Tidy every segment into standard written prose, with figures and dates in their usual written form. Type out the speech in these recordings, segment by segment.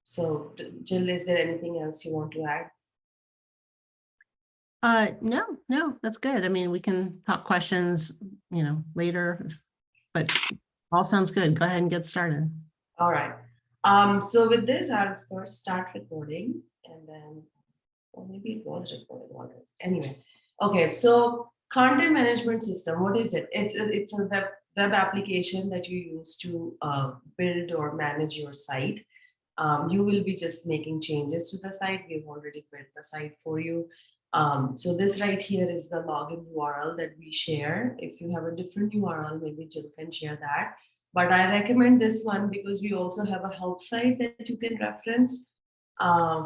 So Jill, is there anything else you want to add? No, that's good. I mean, we can talk questions, later, but all sounds good. Go ahead and get started. All right. So with this, I'll first start recording and then, or maybe it was recorded already. Anyway, okay. So content management system, what is it? It's a web application that you use to build or manage your site. You will be just making changes to the site. We've already built the site for you. So this right here is the login URL that we share. If you have a different URL, maybe Jill can share that. But I recommend this one because we also have a help site that you can reference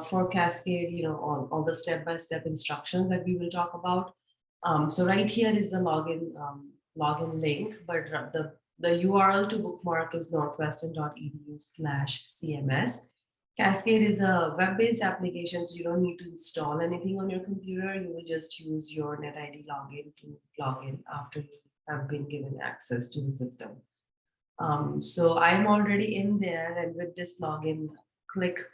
for Cascade, all the step-by-step instructions that we will talk about. So right here is the login link, but the URL to bookmark is northwestern.edu/CMS. Cascade is a web-based application, so you don't need to install anything on your computer. You will just use your NetID login to log in after you have been given access to the system. So I'm already in there, and with this login click,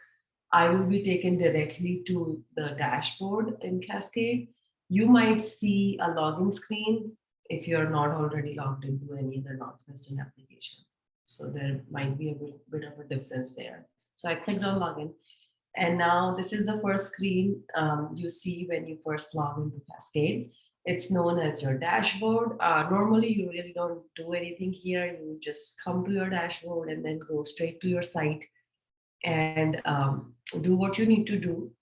I will be taken directly to the dashboard in Cascade. You might see a login screen if you're not already logged into any other Northwestern application. So there might be a bit of a difference there. So I clicked on login, and now this is the first screen you see when you first log into Cascade. It's known as your dashboard. Normally, you really don't do anything here. You just come to your dashboard and then go straight to your site and do what you need to do.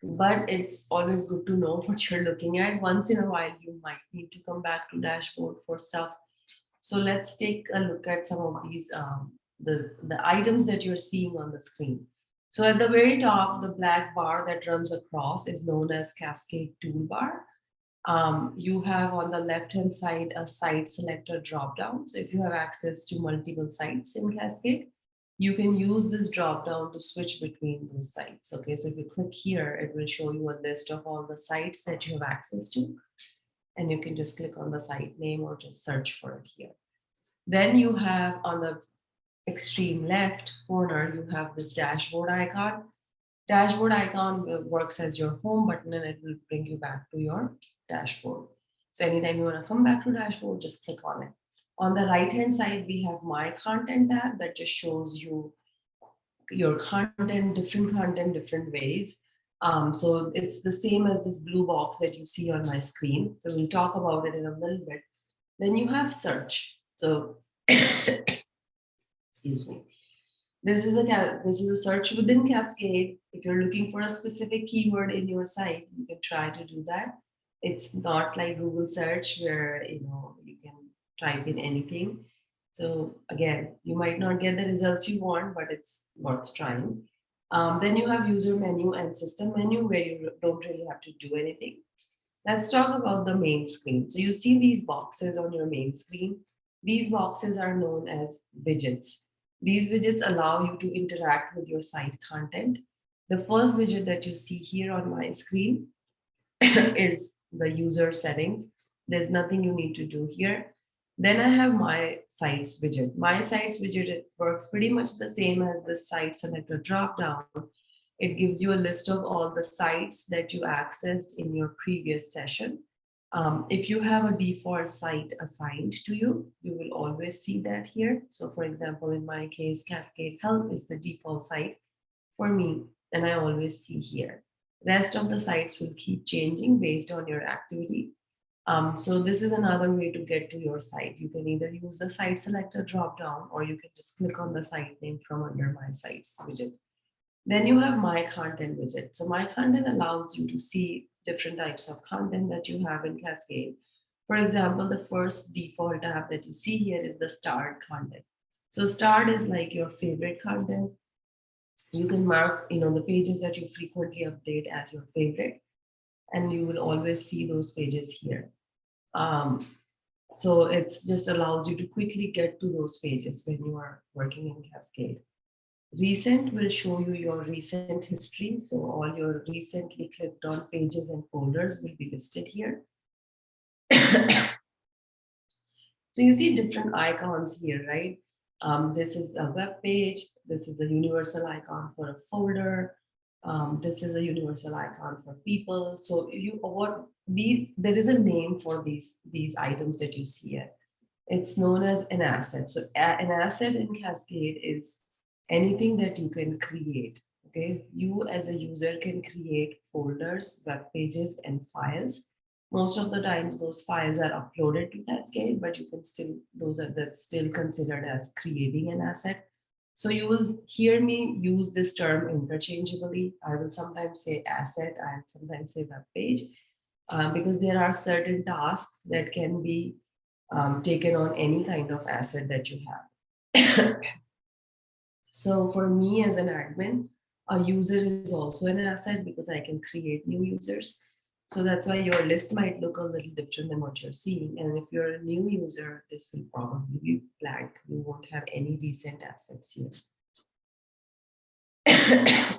But it's always good to know what you're looking at. Once in a while, you might need to come back to dashboard for stuff. So let's take a look at some of these, the items that you're seeing on the screen. So at the very top, the black bar that runs across is known as Cascade Toolbar. You have on the left-hand side a site selector dropdown. So if you have access to multiple sites in Cascade, you can use this dropdown to switch between those sites. Okay, so if you click here, it will show you a list of all the sites that you have access to. And you can just click on the site name or just search for it here. Then you have on the extreme left corner, you have this dashboard icon. Dashboard icon works as your home button and it will bring you back to your dashboard. So anytime you want to come back to dashboard, just click on it. On the right-hand side, we have My Content tab that just shows you your content, different ways. So it's the same as this blue box that you see on my screen. So we'll talk about it in a little bit. Then you have search. So, excuse me. This is a search within Cascade. If you're looking for a specific keyword in your site, you can try to do that. It's not like Google search where you can type in anything. So again, you might not get the results you want, but it's worth trying. Then you have user menu and system menu where you don't really have to do anything. Let's talk about the main screen. So you see these boxes on your main screen. These boxes are known as widgets. These widgets allow you to interact with your site content. The first widget that you see here on my screen is the user settings. There's nothing you need to do here. Then I have my sites widget. My sites widget, it works pretty much the same as the site selector dropdown. It gives you a list of all the sites that you accessed in your previous session. If you have a default site assigned to you, you will always see that here. So for example, in my case, Cascade Help is the default site for me, and I always see here. Rest of the sites will keep changing based on your activity. So this is another way to get to your site. You can either use the site selector dropdown or you can just click on the site name from under My Sites widget. Then you have My Content widget. So My Content allows you to see different types of content that you have in Cascade. For example, the first default tab that you see here is the starred content. So starred is like your favorite content. You can mark the pages that you frequently update as your favorite, and you will always see those pages here. So it just allows you to quickly get to those pages when you are working in Cascade. Recent will show you your recent history. So all your recently clicked on pages and folders will be listed here. So you see different icons here, right? This is a web page. This is a universal icon for a folder. This is a universal icon for people. So there is a name for these items that you see here. It's known as an asset. So an asset in Cascade is anything that you can create. Okay, you as a user can create folders, web pages, and files. Most of the times those files are uploaded to Cascade, but you can still, that's still considered as creating an asset. So you will hear me use this term interchangeably. I will sometimes say asset, I will sometimes say web page, because there are certain tasks that can be taken on any kind of asset that you have. So for me as an admin, a user is also an asset because I can create new users. So that's why your list might look a little different than what you're seeing. And if you're a new user, this will probably be blank. You won't have any decent assets here.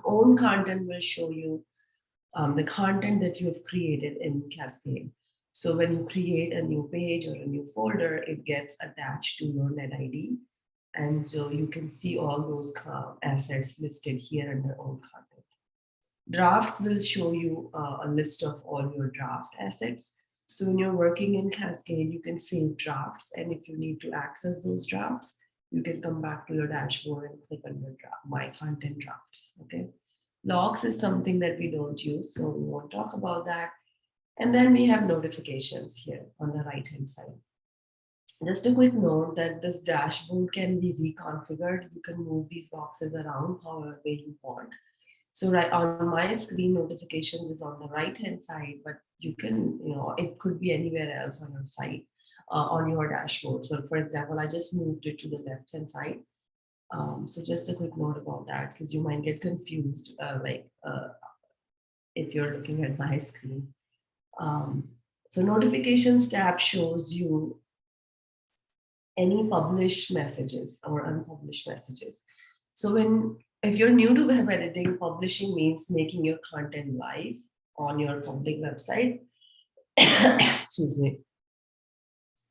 Own content will show you the content that you have created in Cascade. So when you create a new page or a new folder, it gets attached to your NetID. And so you can see all those assets listed here under own content. Drafts will show you a list of all your draft assets. So when you're working in Cascade, you can save drafts. And if you need to access those drafts, you can come back to your dashboard and click on your My Content Drafts. Okay. Logs is something that we don't use, so we won't talk about that. And then we have notifications here on the right-hand side. Just a quick note that this dashboard can be reconfigured. You can move these boxes around however you want. So right on my screen, notifications is on the right-hand side, but you can, it could be anywhere else on your site, on your dashboard. So for example, I just moved it to the left-hand side. So just a quick note about that, because you might get confused, if you're looking at my screen. So notifications tab shows you any published messages or unpublished messages. So if you're new to web editing, publishing means making your content live on your public website. Excuse me.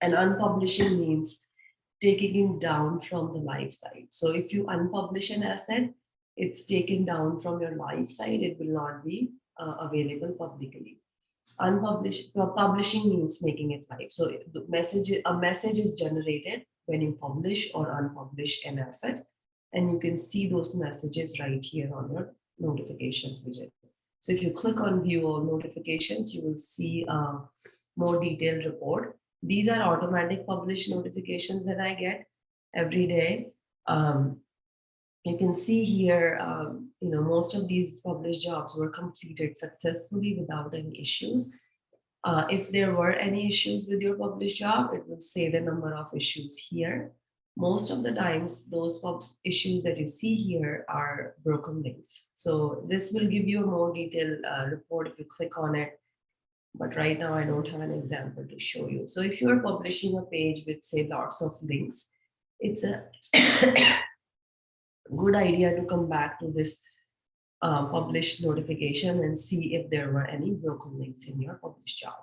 And unpublishing means taking it down from the live site. So if you unpublish an asset, it's taken down from your live site. It will not be available publicly. Publishing means making it live. So a message is generated when you publish or unpublish an asset. And you can see those messages right here on your notifications widget. So if you click on view all notifications, you will see a more detailed report. These are automatic published notifications that I get every day. You can see here, most of these published jobs were completed successfully without any issues. If there were any issues with your published job, it will say the number of issues here. Most of the times, those issues that you see here are broken links. So this will give you a more detailed report if you click on it. But right now, I don't have an example to show you. So if you're publishing a page with, say, lots of links, it's a good idea to come back to this published notification and see if there were any broken links in your published job.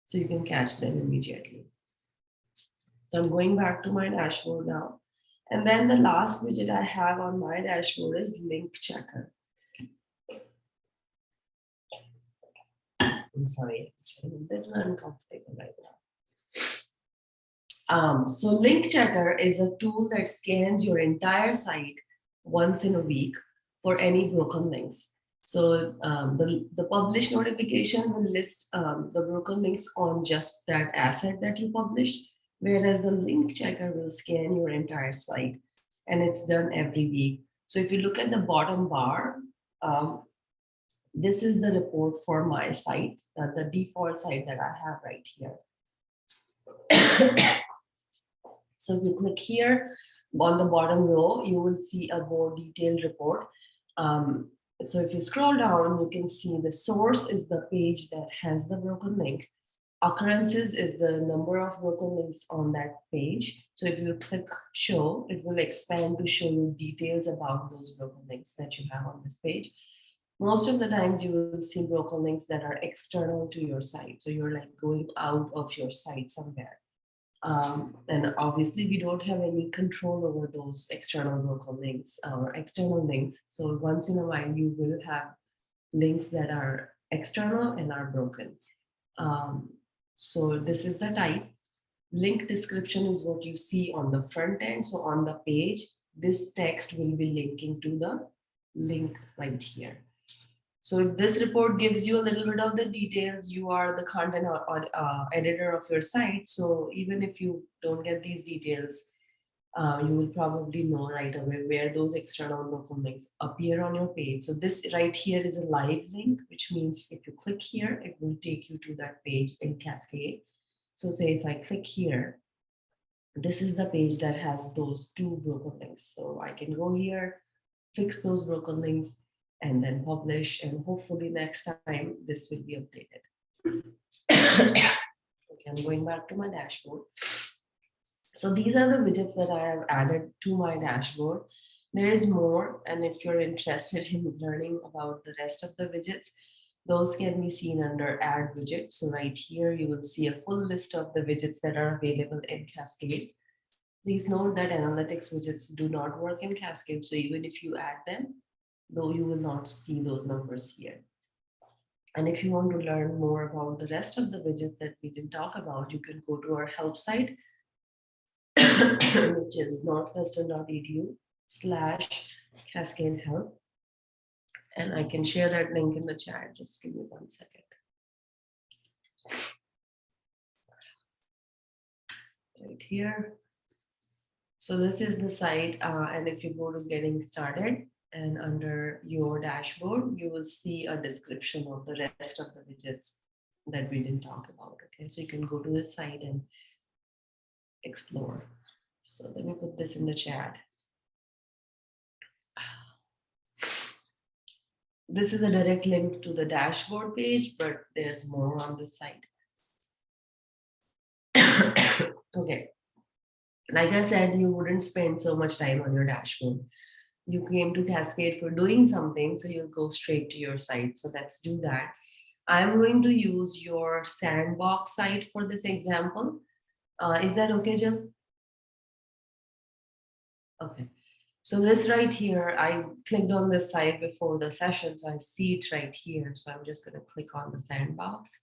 So you can catch them immediately. So I'm going back to my dashboard now. And then the last widget I have on my dashboard is link checker. I'm sorry, I'm a little uncomfortable right now. So link checker is a tool that scans your entire site once in a week for any broken links. So the publish notification will list the broken links on just that asset that you published, whereas the link checker will scan your entire site, and it's done every week. So if you look at the bottom bar, this is the report for my site, the default site that I have right here. So if you click here on the bottom row, you will see a more detailed report. So if you scroll down, you can see the source is the page that has the broken link. Occurrences is the number of broken links on that page. So if you click show, it will expand to show you details about those broken links that you have on this page. Most of the times you will see broken links that are external to your site. So you're like going out of your site somewhere. And obviously we don't have any control over those external local links or external links. So once in a while you will have links that are external and are broken. So this is the type. Link description is what you see on the front end. So on the page, this text will be linking to the link right here. So this report gives you a little bit of the details. You are the content editor of your site. So even if you don't get these details, you will probably know right away where those external local links appear on your page. So this right here is a live link, which means if you click here, it will take you to that page in Cascade. So say if I click here, this is the page that has those two broken links. So I can go here, fix those broken links, and then publish, and hopefully next time this will be updated. Okay, I'm going back to my dashboard. So these are the widgets that I have added to my dashboard. There is more, and if you're interested in learning about the rest of the widgets, those can be seen under Add Widget. So right here, you will see a full list of the widgets that are available in Cascade. Please note that analytics widgets do not work in Cascade. So even if you add them, though you will not see those numbers here. And if you want to learn more about the rest of the widgets that we didn't talk about, you can go to our help site, which is northwestern.edu/Cascade help. And I can share that link in the chat. Just give me 1 second. Right here. So this is the site. And if you go to getting started and under your dashboard, you will see a description of the rest of the widgets that we didn't talk about. Okay, so you can go to the site and explore. So let me put this in the chat. This is a direct link to the dashboard page, but there's more on the site. Okay. Like I said, you wouldn't spend so much time on your dashboard. You came to Cascade for doing something, so you'll go straight to your site. So let's do that. I'm going to use your sandbox site for this example. Is that okay, Jill? Okay. So this right here, I clicked on this site before the session, so I see it right here. So I'm just going to click on the sandbox.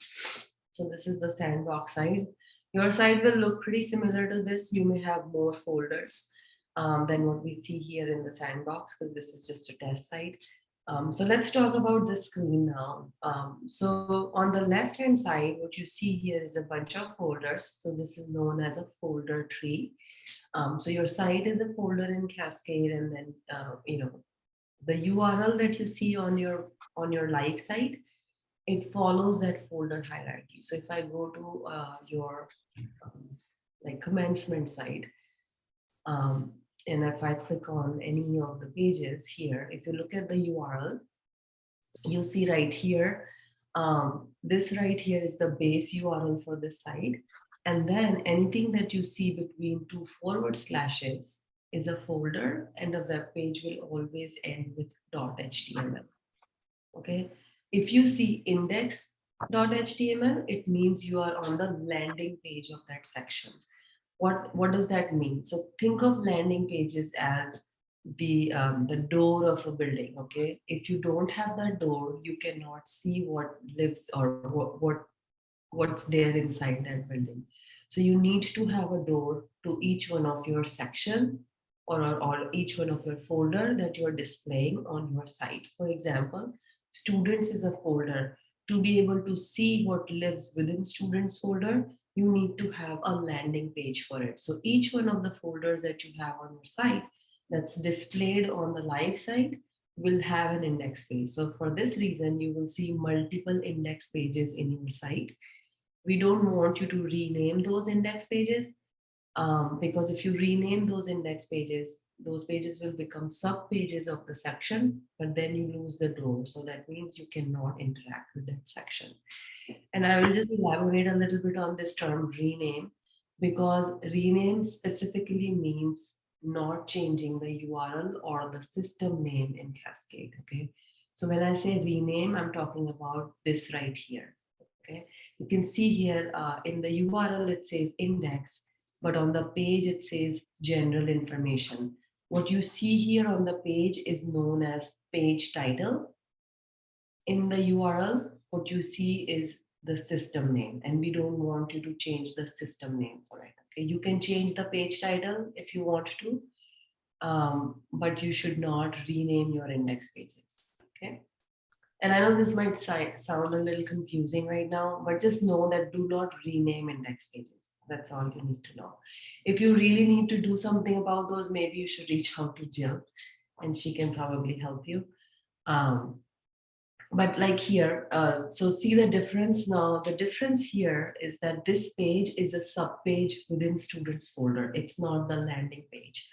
So this is the sandbox site. Your site will look pretty similar to this. You may have more folders than what we see here in the sandbox, because this is just a test site. So let's talk about the screen now. So on the left-hand side, what you see here is a bunch of folders. So this is known as a folder tree. So your site is a folder in Cascade, and then the URL that you see on your live site, it follows that folder hierarchy. So if I go to your like commencement site, and if I click on any of the pages here, if you look at the URL, you see right here, this right here is the base URL for the site. And then anything that you see between 2 forward slashes is a folder, and a web page will always end with .html. Okay. If you see index.html, it means you are on the landing page of that section. What does that mean? So think of landing pages as the door of a building. Okay. If you don't have that door, you cannot see what lives or what's there inside that building. So you need to have a door to each one of your section or each one of your folder that you're displaying on your site. For example, students is a folder. To be able to see what lives within students folder, you need to have a landing page for it. So each one of the folders that you have on your site that's displayed on the live site will have an index page. So for this reason, you will see multiple index pages in your site. We don't want you to rename those index pages because if you rename those index pages, those pages will become sub pages of the section, but then you lose the door. So that means you cannot interact with that section. And I will just elaborate a little bit on this term rename, because rename specifically means not changing the URL or the system name in Cascade. Okay. So when I say rename, I'm talking about this right here. Okay. You can see here in the URL, it says index. but on the page it says general information. What you see here on the page is known as page title. In the URL, what you see is the system name, and we don't want you to change the system name for it. Okay, you can change the page title if you want to, but you should not rename your index pages. Okay. And I know this might sound a little confusing right now, but just know that do not rename index pages. That's all you need to know. If you really need to do something about those, maybe you should reach out to Jill and she can probably help you. But like here, so see the difference now. The difference here is that this page is a sub-page within students folder. It's not the landing page.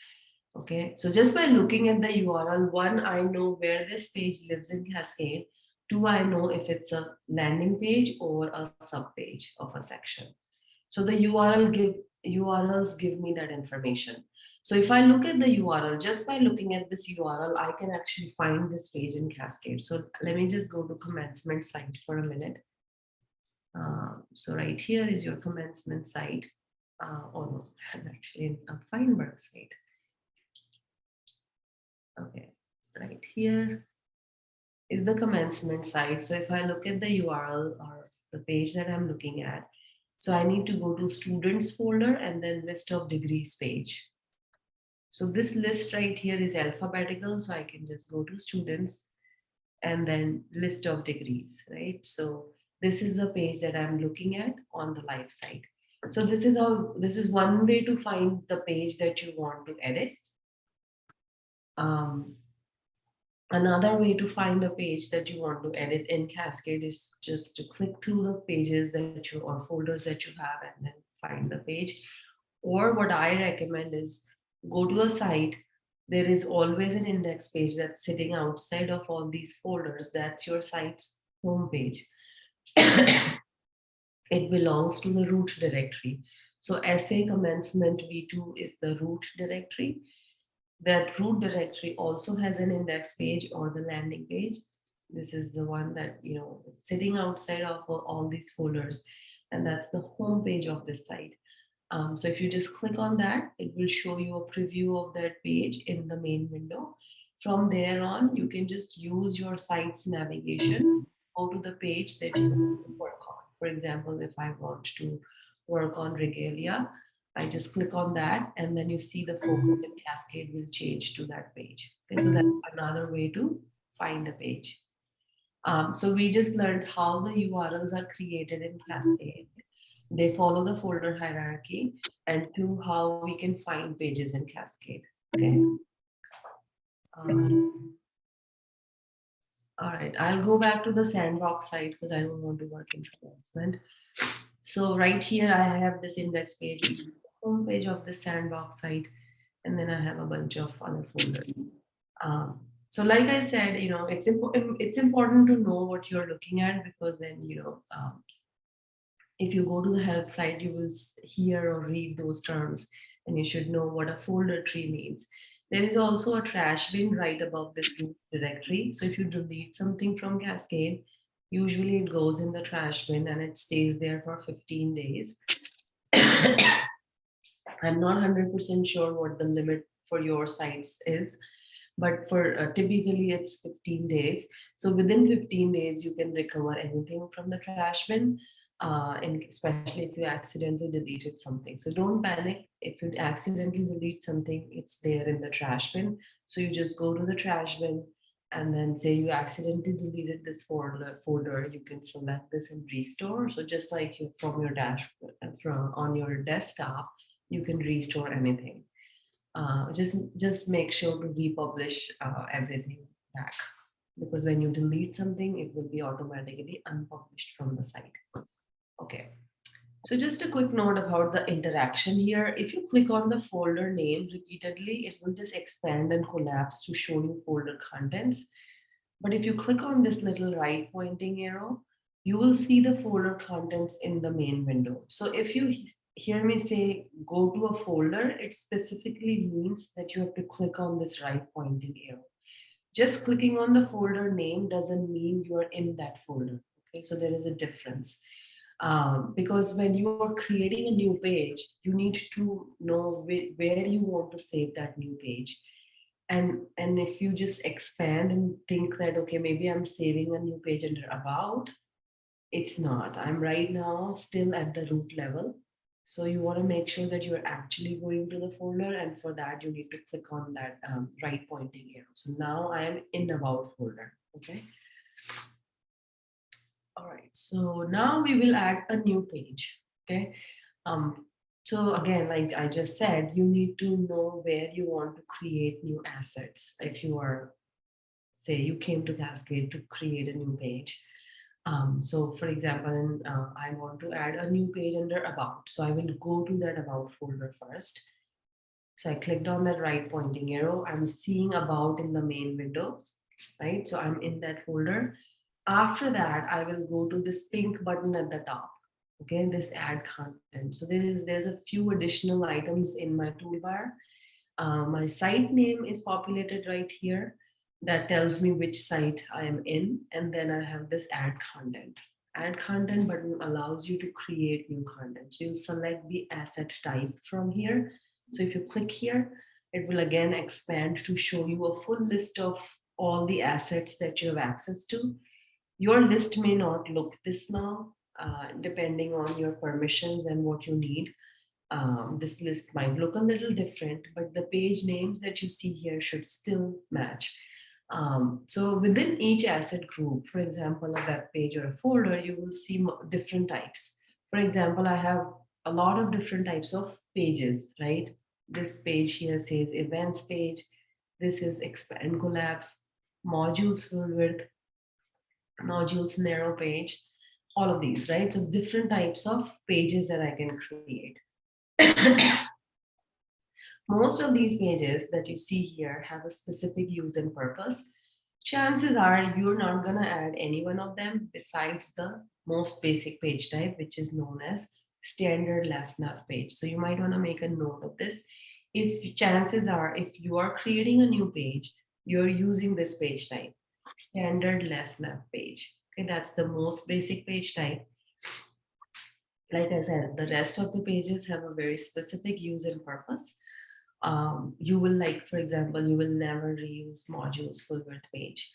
Okay, so just by looking at the URL, one, I know where this page lives in Cascade. Two, I know if it's a landing page or a sub-page of a section. So the URLs give me that information. So if I look at the URL, just by looking at this URL, I can actually find this page in Cascade. So let me just go to commencement site for a minute. So right here is your commencement site. Oh no, I'm actually in a Feinberg site. Okay, right here is the commencement site. So if I look at the URL or the page that I'm looking at, so I need to go to students folder and then list of degrees page. So this list right here is alphabetical. So I can just go to students and then list of degrees, right? So this is the page that I'm looking at on the live site. So this is one way to find the page that you want to edit. Another way to find a page that you want to edit in Cascade is just to click through the pages that you or folders that you have and then find the page. Or what I recommend is go to a site. There is always an index page that's sitting outside of all these folders. That's your site's homepage. It belongs to the root directory. So SA commencement V2 is the root directory. That root directory also has an index page or the landing page. This is the one that, is sitting outside of all these folders, and that's the home page of this site. So if you just click on that, it will show you a preview of that page in the main window. From there on, you can just use your site's navigation, go to the page that you want to work on. For example, if I want to work on regalia, I just click on that, and then you see the focus in Cascade will change to that page. Okay, so that's another way to find a page. So we just learned how the URLs are created in Cascade. They follow the folder hierarchy, and two, how we can find pages in Cascade. Okay. All right, I'll go back to the sandbox site because I don't want to work in commencement. So right here, I have this index page, the home page of the sandbox site, and then I have a bunch of other folders. So like I said, it's important to know what you're looking at, because then, if you go to the help site, you will hear or read those terms, and you should know what a folder tree means. There is also a trash bin right above this root directory. So if you delete something from Cascade, usually it goes in the trash bin and it stays there for 15 days. I'm not 100% sure what the limit for your sites is, but for typically it's 15 days. So within 15 days, you can recover anything from the trash bin, and especially if you accidentally deleted something. So don't panic. If you accidentally delete something, it's there in the trash bin. So you just go to the trash bin and then say you accidentally deleted this folder, you can select this and restore. So just like you from your from on your desktop, you can restore anything. Just make sure to republish everything back, because when you delete something, it will be automatically unpublished from the site. Okay, so just a quick note about the interaction here. If you click on the folder name repeatedly, it will just expand and collapse to show you folder contents. But if you click on this little right pointing arrow, you will see the folder contents in the main window. So if you hear me say go to a folder, it specifically means that you have to click on this right pointing arrow. Just clicking on the folder name doesn't mean you're in that folder. Okay, so there is a difference. Because when you are creating a new page, you need to know where you want to save that new page. And if you just expand and think that, okay, maybe I'm saving a new page under about, it's not. I'm right now still at the root level. So you want to make sure that you're actually going to the folder, and for that you need to click on that right pointing arrow. So now I am in about folder. Okay. All right. So now we will add a new page. Okay. So again, like I just said, you need to know where you want to create new assets. If you are, say, you came to Cascade to create a new page. So for example, I want to add a new page under about. So I will go to that about folder first. So I clicked on that right pointing arrow. I'm seeing about in the main window, right? So I'm in that folder. After that, I will go to this pink button at the top. Okay, this add content. So there's a few additional items in my toolbar. My site name is populated right here. That tells me which site I am in. And then I have this add content. Add content button allows you to create new content. So you select the asset type from here. So if you click here, it will again expand to show you a full list of all the assets that you have access to. Your list may not look this now, depending on your permissions and what you need. This list might look a little different, but the page names that you see here should still match. So within each asset group, for example, a web page or a folder, you will see different types. For example, I have a lot of different types of pages, right? This page here says events page. This is expand collapse, modules full width, modules narrow page, all of these, right? So different types of pages that I can create. Most of these pages that you see here have a specific use and purpose. Chances are you're not going to add any one of them besides the most basic page type, which is known as standard left nav page. So you might want to make a note of this. If chances are, if you are creating a new page, you're using this page type, standard left nav page. Okay, that's the most basic page type. Like I said, the rest of the pages have a very specific use and purpose. You will, like, for example, you will never reuse modules full width page,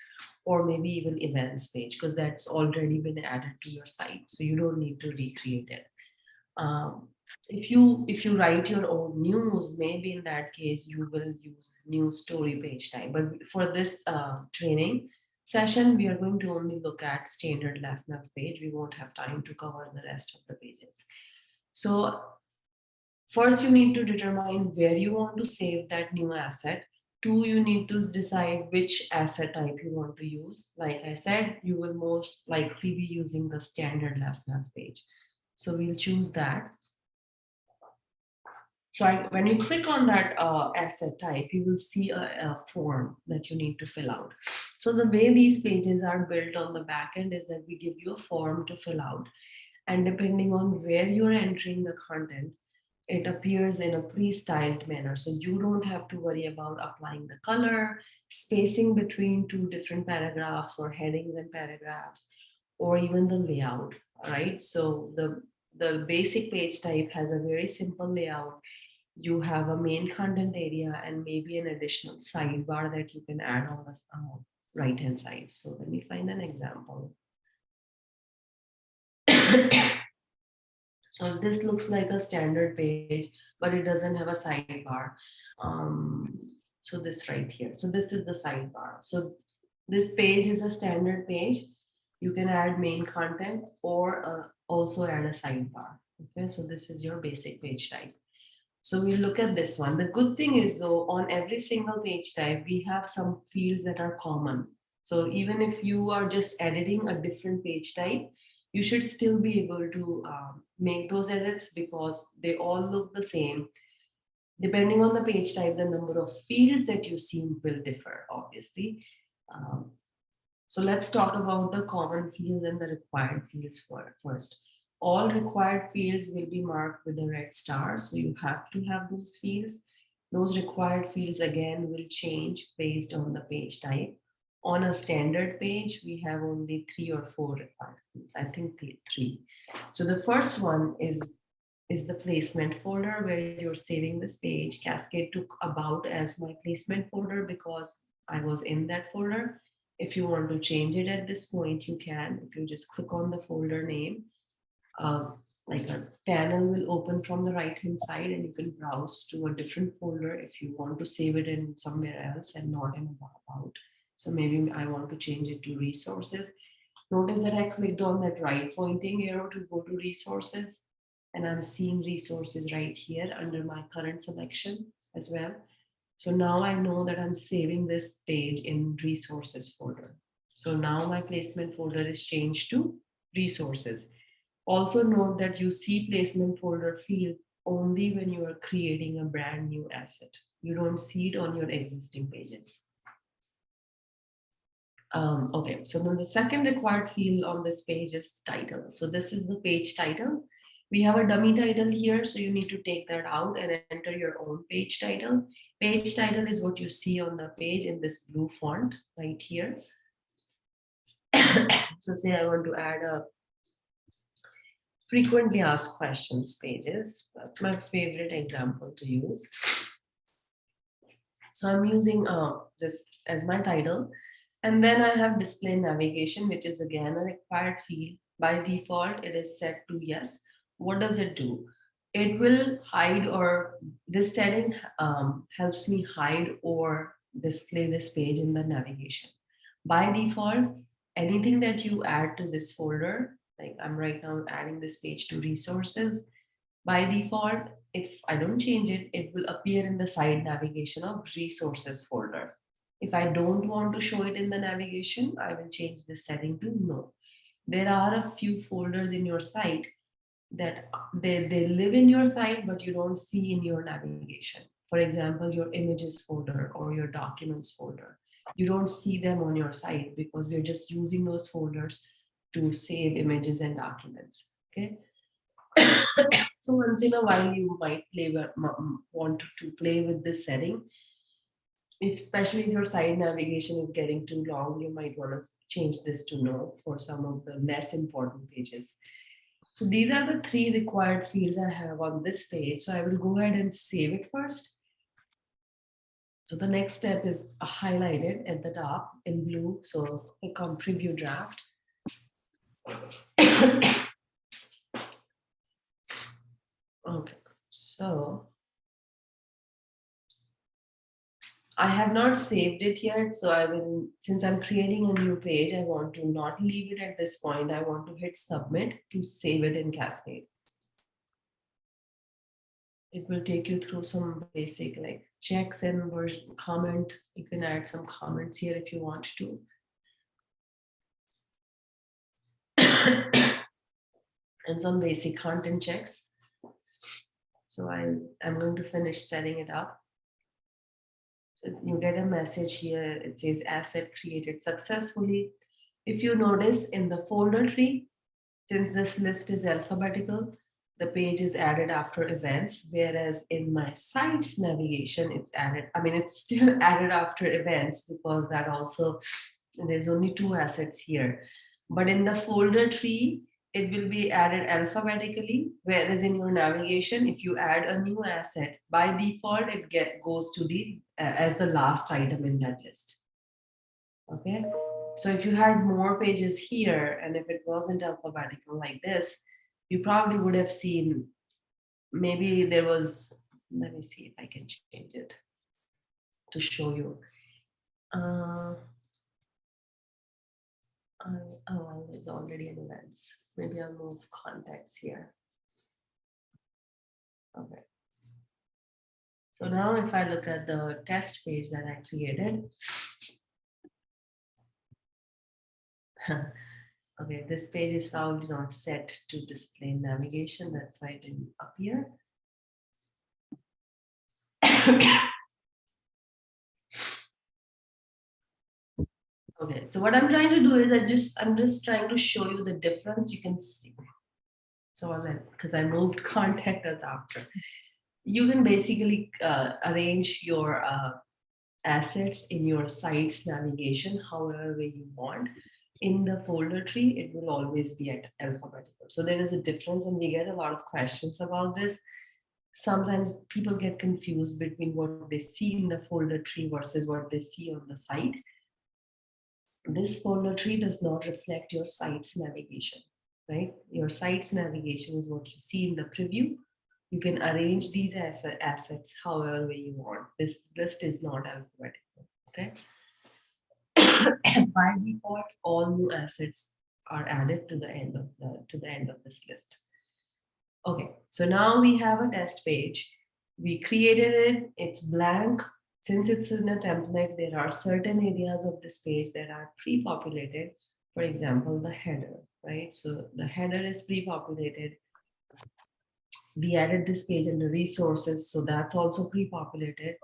or maybe even events page, because that's already been added to your site. So you don't need to recreate it. If you write your own news, maybe in that case, you will use news story page type. But for this training session, we are going to only look at standard left nav page. We won't have time to cover the rest of the pages. So first, you need to determine where you want to save that new asset. Two, you need to decide which asset type you want to use. Like I said, you will most likely be using the standard left nav page. So we'll choose that. So when you click on that asset type, you will see a form that you need to fill out. So the way these pages are built on the back end is that we give you a form to fill out. And depending on where you're entering the content, it appears in a pre-styled manner. So you don't have to worry about applying the color, spacing between two different paragraphs or headings and paragraphs, or even the layout, right? So the basic page type has a very simple layout. You have a main content area and maybe an additional sidebar that you can add on the right-hand side. So let me find an example. So this looks like a standard page, but it doesn't have a sidebar. So this right here. So this is the sidebar. So this page is a standard page. You can add main content or also add a sidebar. Okay, so this is your basic page type. So we look at this one. The good thing is though, on every single page type, we have some fields that are common. So even if you are just editing a different page type, you should still be able to make those edits because they all look the same. Depending on the page type, the number of fields that you see will differ, obviously. So let's talk about the common fields and the required fields first. All required fields will be marked with a red star, so you have to have those fields. Those required fields again will change based on the page type. on a standard page, we have only 3 or 4 requirements. I think the 3. So the first one is the placement folder where you're saving this page. Cascade took about as my placement folder because I was in that folder. If you want to change it at this point, you can. If you just click on the folder name, like a panel will open from the right hand side and you can browse to a different folder if you want to save it in somewhere else and not in about. So maybe I want to change it to resources. Notice that I clicked on that right pointing arrow to go to resources, and I'm seeing resources right here under my current selection as well. So now I know that I'm saving this page in resources folder. So now my placement folder is changed to resources. Also note that you see placement folder field only when you are creating a brand new asset. You don't see it on your existing pages. Okay, so then the second required field on this page is title. So this is the page title. We have a dummy title here, so you need to take that out and enter your own page title. Page title is what you see on the page in this blue font right here. So say I want to add a frequently asked questions pages. That's my favorite example to use. So I'm using this as my title. And then I have display navigation, which is again a required field. By default, it is set to yes. What does it do? It will hide, or this setting helps me hide or display this page in the navigation. By default, anything that you add to this folder, like I'm right now adding this page to resources, by default, if I don't change it, it will appear in the side navigation of resources folder. If I don't want to show it in the navigation, I will change this setting to no. There are a few folders in your site that they live in your site, but you don't see in your navigation. For example, your images folder or your documents folder. You don't see them on your site because we're just using those folders to save images and documents. Okay. So once in a while, you might want to play with this setting. Especially if your site navigation is getting too long, you might want to change this to no for some of the less important pages. So these are the 3 required fields I have on this page. So I will go ahead and save it first. So the next step is highlighted at the top in blue. So click on preview draft. Okay, so I have not saved it yet. So I will, since I'm creating a new page, I want to not leave it at this point. I want to hit submit to save it in Cascade. It will take you through some basic like checks and version comment. You can add some comments here if you want to. And some basic content checks. So I'm going to finish setting it up. So you get a message here. It says asset created successfully. If you notice in the folder tree, since this list is alphabetical, the page is added after events, whereas in my sites navigation, it's added, I mean, it's still added after events because that also, there's only 2 assets here. But in the folder tree, it will be added alphabetically, whereas in your navigation, if you add a new asset, by default, it goes to the as the last item in that list. Okay, so if you had more pages here, and if it wasn't alphabetical like this, you probably would have seen, maybe there was, let me see if I can change it to show you. Oh, there's already an events. Maybe I'll move context here. Okay. So now if I look at the test page that I created, okay, this page is probably not set to display navigation. That's why it didn't appear. Okay, so what I'm trying to do is I'm just trying to show you the difference. You can see. So because I moved contact us after. You can basically arrange your assets in your site's navigation however way you want. In the folder tree, it will always be at alphabetical. So there is a difference, and we get a lot of questions about this. Sometimes people get confused between what they see in the folder tree versus what they see on the site. This folder tree does not reflect your site's navigation, right? Your site's navigation is what you see in the preview. You can arrange these assets however way you want. This list is not alphabetical, okay? By default, all new assets are added to the end of this list. Okay, so now we have a test page. We created it, it's blank. Since it's in a template, there are certain areas of this page that are pre-populated. For example, the header, right? So the header is pre-populated. We added this page under resources, so that's also pre-populated.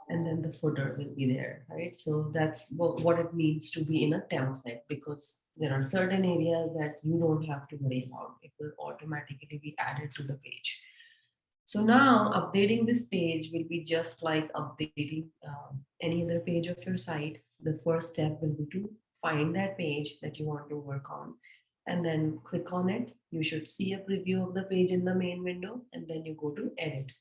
And then the footer will be there, right? So that's what it means to be in a template, because there are certain areas that you don't have to worry about. It will automatically be added to the page. So now updating this page will be just like updating any other page of your site. The first step will be to find that page that you want to work on, and then click on it. You should see a preview of the page in the main window, and then you go to edit.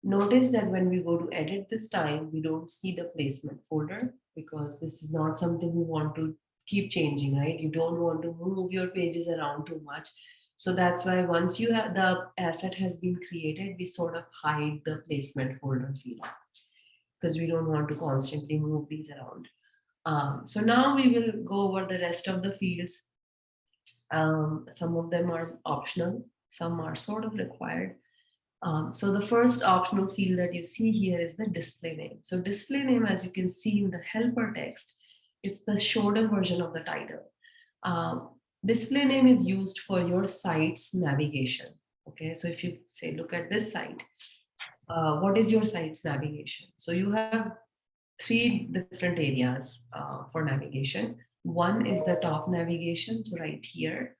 Notice that when we go to edit this time, we don't see the placement folder, because this is not something we want to keep changing, right? You don't want to move your pages around too much. So that's why once you have the asset has been created, we sort of hide the placement folder field, because we don't want to constantly move these around. So now we will go over the rest of the fields. Some of them are optional, some are sort of required. So the first optional field that you see here is the display name. So display name, as you can see in the helper text, it's the shorter version of the title. Display name is used for your site's navigation. Okay, so if you say, look at this site, what is your site's navigation? So you have three different areas for navigation. One is the top navigation, so right here.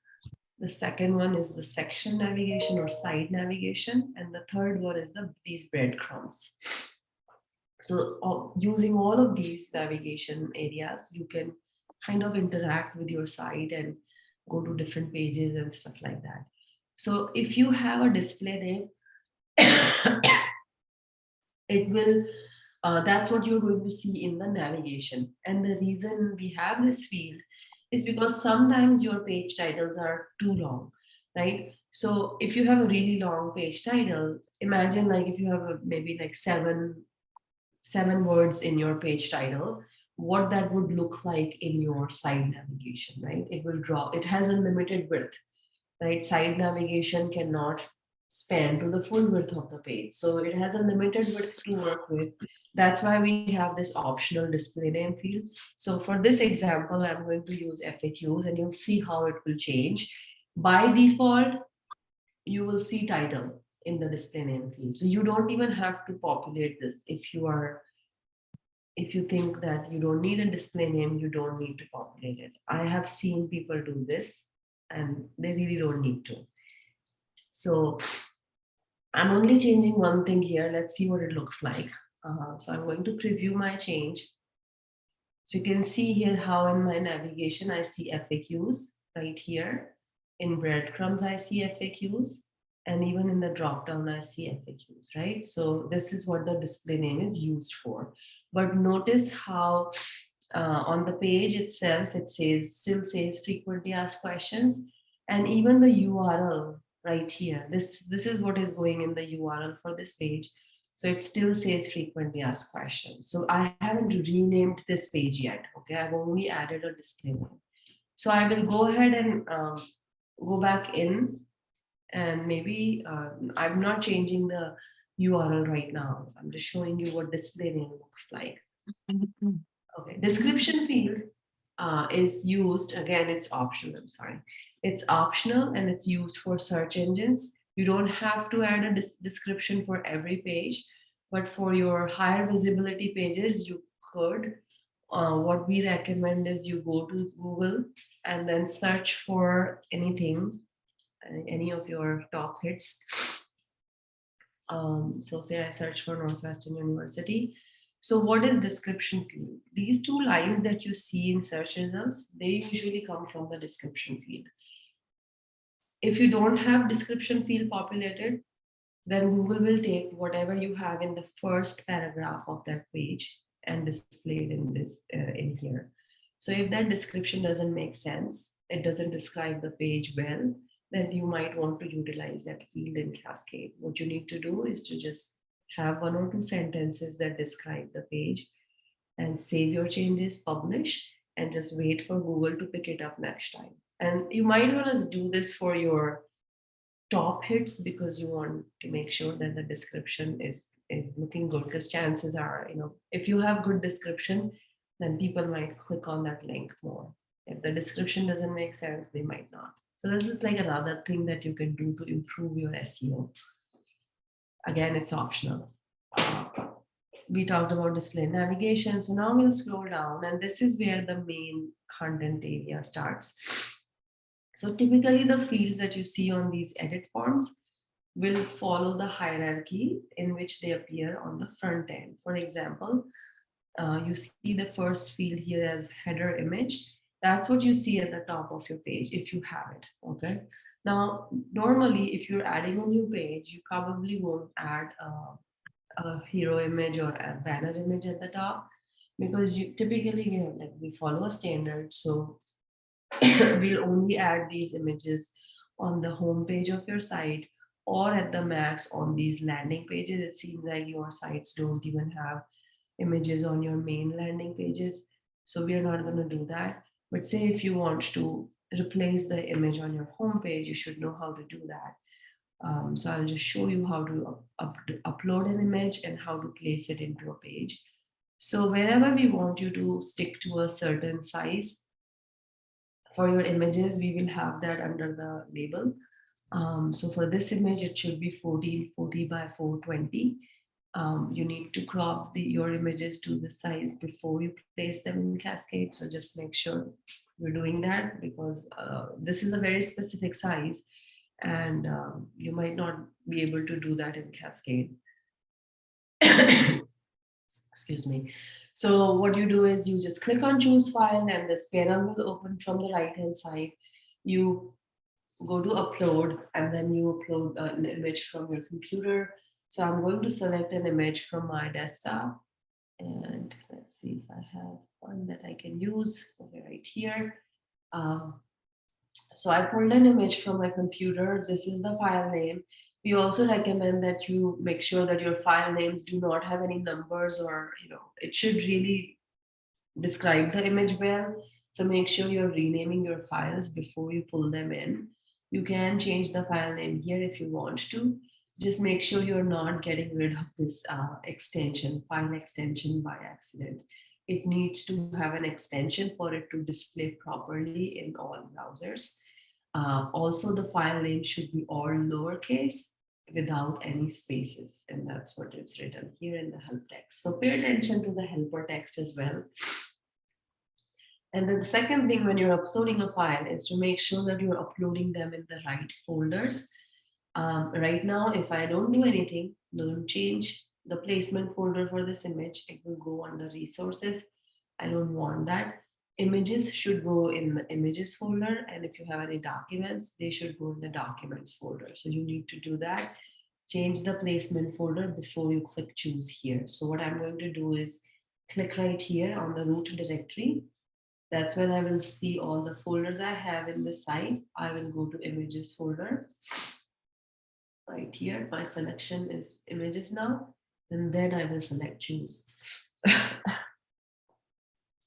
The second one is the section navigation or site navigation. And the third one is these breadcrumbs. So using all of these navigation areas, you can kind of interact with your site and go to different pages and stuff like that. So if you have a display name, it will, that's what you're going to see in the navigation. And the reason we have this field is because sometimes your page titles are too long, right? So if you have a really long page title, imagine like if you have maybe like seven words in your page title, what that would look like in your site navigation, right? It will draw, it has a limited width, right? Site navigation cannot span to the full width of the page. So it has a limited width to work with. That's why we have this optional display name field. So for this example, I'm going to use FAQs, and you'll see how it will change. By default, you will see title in the display name field. So you don't even have to populate this. If you think that you don't need a display name, you don't need to populate it. I have seen people do this, and they really don't need to. So I'm only changing one thing here. Let's see what it looks like. So I'm going to preview my change. So you can see here how in my navigation, I see FAQs right here. In breadcrumbs, I see FAQs. And even in the dropdown, I see FAQs, right? So this is what the display name is used for. But notice how on the page itself, it still says frequently asked questions. And even the URL right here, this is what is going in the URL for this page. So it still says frequently asked questions. So I haven't renamed this page yet. Okay, I've only added a disclaimer. So I will go ahead and go back in, and maybe I'm not changing the URL right now. I'm just showing you what display name looks like. Okay, description field is used, again, it's optional, I'm sorry. It's optional and it's used for search engines. You don't have to add a description for every page, but for your higher visibility pages, you could. What we recommend is you go to Google and then search for anything, any of your top hits. So say I search for Northwestern University. So what is description field? These two lines that you see in search results, they usually come from the description field. If you don't have description field populated, then Google will take whatever you have in the first paragraph of that page and display it in this in here. So if that description doesn't make sense, it doesn't describe the page well, then you might want to utilize that field in Cascade. What you need to do is to just have 1 or 2 sentences that describe the page and save your changes, publish, and just wait for Google to pick it up next time. And you might want to do this for your top hits because you want to make sure that the description is looking good, because chances are, if you have good description, then people might click on that link more. If the description doesn't make sense, they might not. So this is like another thing that you can do to improve your SEO. Again, it's optional. We talked about display navigation. So now we'll scroll down, and this is where the main content area starts. So typically the fields that you see on these edit forms will follow the hierarchy in which they appear on the front end. For example, you see the first field here as header image. That's what you see at the top of your page if you have it, okay? Now, normally if you're adding a new page, you probably won't add a hero image or a banner image at the top, because you typically, we follow a standard. So we'll only add these images on the home page of your site, or at the max on these landing pages. It seems like your sites don't even have images on your main landing pages. So we are not going to do that. But say if you want to replace the image on your home page, you should know how to do that. So I'll just show you how to upload an image and how to place it into a page. So wherever we want you to stick to a certain size for your images, we will have that under the label. So for this image, it should be 1440 by 420. You need to crop your images to the size before you place them in Cascade. So just make sure you're doing that, because this is a very specific size, and you might not be able to do that in Cascade. Excuse me. So what you do is you just click on choose file, and this panel will open from the right hand side. You go to upload, and then you upload an image from your computer. So I'm going to select an image from my desktop, and let's see if I have one that I can use over right here. So I pulled an image from my computer. This is the file name. We also recommend that you make sure that your file names do not have any numbers, or it should really describe the image well. So make sure you're renaming your files before you pull them in. You can change the file name here if you want to. Just make sure you're not getting rid of this extension, file extension, by accident. It needs to have an extension for it to display properly in all browsers. Also, the file name should be all lowercase without any spaces, and that's what it's written here in the help text. So pay attention to the helper text as well. And then the second thing when you're uploading a file is to make sure that you're uploading them in the right folders. Right now, if I don't do anything, don't change the placement folder for this image, it will go under resources. I don't want that. Images should go in the images folder, and if you have any documents, they should go in the documents folder. So you need to do that. Change the placement folder before you click choose here. So what I'm going to do is click right here on the root directory. That's when I will see all the folders I have in the site. I will go to images folder. Right here, my selection is images now, and then I will select choose.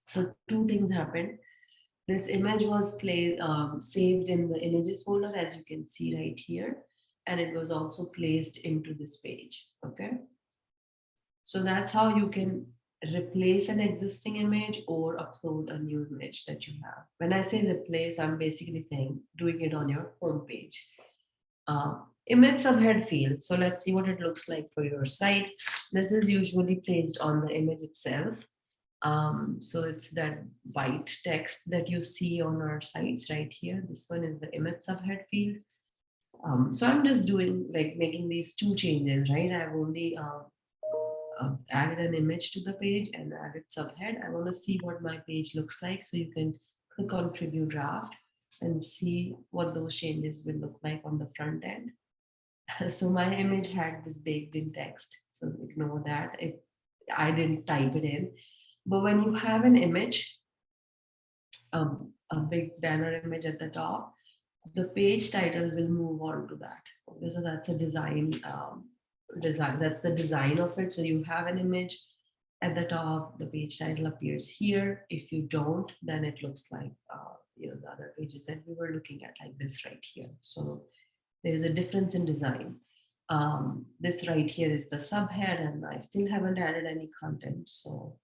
So two things happened. This image was saved in the images folder, as you can see right here, and it was also placed into this page. Okay, so that's how you can replace an existing image or upload a new image that you have. When I say replace, I'm basically saying doing it on your home page. Image subhead field. So let's see what it looks like for your site. This is usually placed on the image itself. So it's that white text that you see on our sites right here. This one is the image subhead field. So I'm just doing making these two changes, right? I've only added an image to the page and added subhead. I want to see what my page looks like. So you can click on preview draft and see what those changes will look like on the front end. So my image had this baked in text. So ignore that. I didn't type it in. But when you have an image, a big banner image at the top, the page title will move on to that. Okay, so that's a design. That's the design of it. So you have an image at the top, the page title appears here. If you don't, then it looks like the other pages that we were looking at, like this right here. So there is a difference in design. This right here is the subhead, and I still haven't added any content, so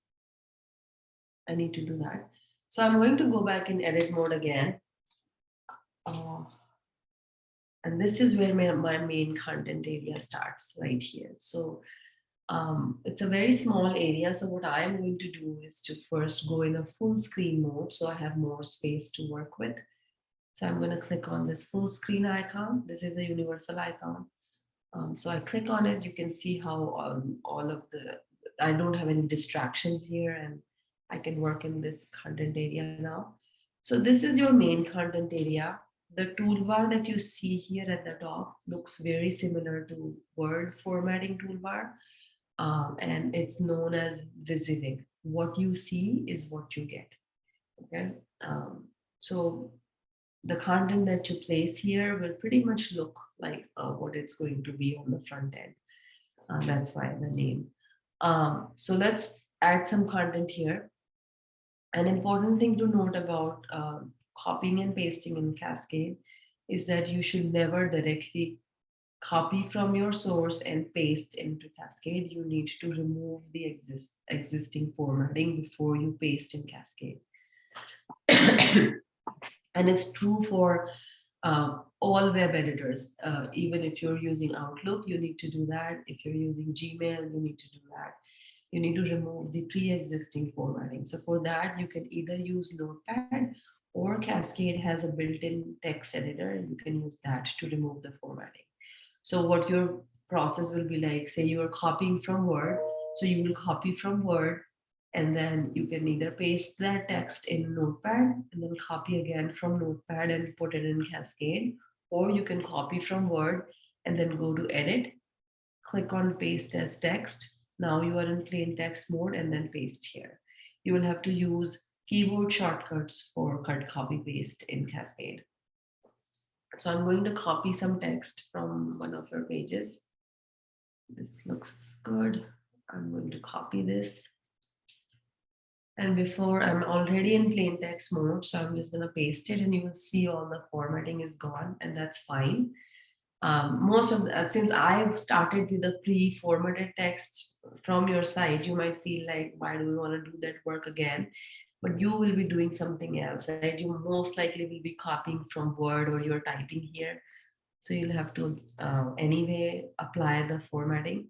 I need to do that. So I'm going to go back in edit mode again. And this is where my main content area starts right here. So it's a very small area. So what I am going to do is to first go in a full screen mode, so I have more space to work with. So I'm going to click on this full screen icon. This is a universal icon. So I click on it. You can see how all of I don't have any distractions here, and I can work in this content area now. So this is your main content area. The toolbar that you see here at the top looks very similar to Word formatting toolbar, and it's known as visivig. What you see is what you get. Okay, so the content that you place here will pretty much look like what it's going to be on the front end. That's why the name. So let's add some content here. An important thing to note about copying and pasting in Cascade is that you should never directly copy from your source and paste into Cascade. You need to remove the existing formatting before you paste in Cascade. And it's true for all web editors. Even if you're using Outlook, you need to do that. If you're using Gmail, you need to do that. You need to remove the pre-existing formatting. So for that, you can either use Notepad, or Cascade has a built-in text editor, and you can use that to remove the formatting. So what your process will be like, say you are copying from Word, so you will copy from Word, and then you can either paste that text in Notepad and then copy again from Notepad and put it in Cascade, or you can copy from Word and then go to edit, click on paste as text. Now you are in plain text mode, and then paste here. You will have to use keyboard shortcuts for cut, copy, paste in Cascade. So I'm going to copy some text from one of your pages. This looks good. I'm going to copy this. And before, I'm already in plain text mode, so I'm just going to paste it, and you will see all the formatting is gone, and that's fine. Most of since I've started with the pre-formatted text from your site, you might feel like, why do we want to do that work again? But you will be doing something else, right? You most likely will be copying from Word, or you're typing here. So you'll have to anyway apply the formatting.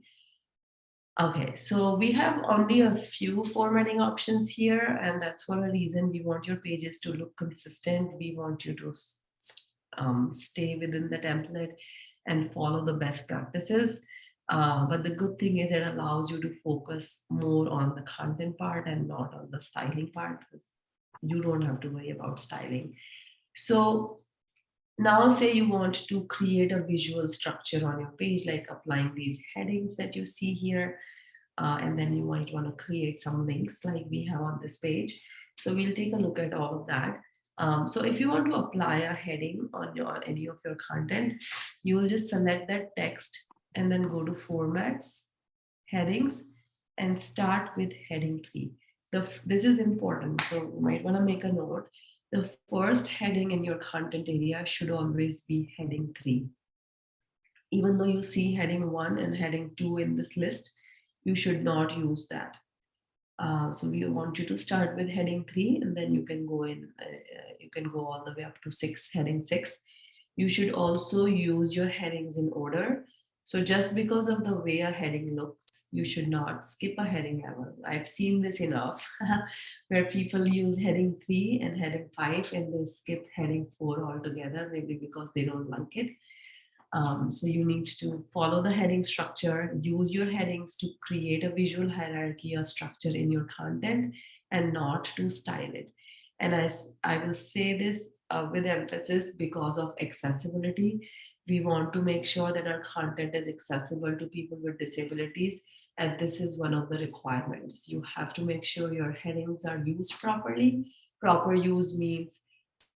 Okay, so we have only a few formatting options here, and that's for a reason. We want your pages to look consistent. We want you to stay within the template and follow the best practices. But the good thing is it allows you to focus more on the content part and not on the styling part, because you don't have to worry about styling. So now say you want to create a visual structure on your page, like applying these headings that you see here. And then you might want to create some links like we have on this page. So we'll take a look at all of that. So if you want to apply a heading on any of your content, you will just select that text and then go to formats, headings, and start with heading 3. This is important, so you might want to make a note. The first heading in your content area should always be heading 3. Even though you see heading 1 and heading 2 in this list, you should not use that. So we want you to start with heading 3, and then you can go in, you can go all the way up to heading 6. You should also use your headings in order. So just because of the way a heading looks, you should not skip a heading ever. I've seen this enough where people use heading 3 and heading 5 and they skip heading 4 altogether, maybe because they don't like it. So you need to follow the heading structure, use your headings to create a visual hierarchy or structure in your content and not to style it. And I will say this with emphasis because of accessibility. We want to make sure that our content is accessible to people with disabilities. And this is one of the requirements. You have to make sure your headings are used properly. Proper use means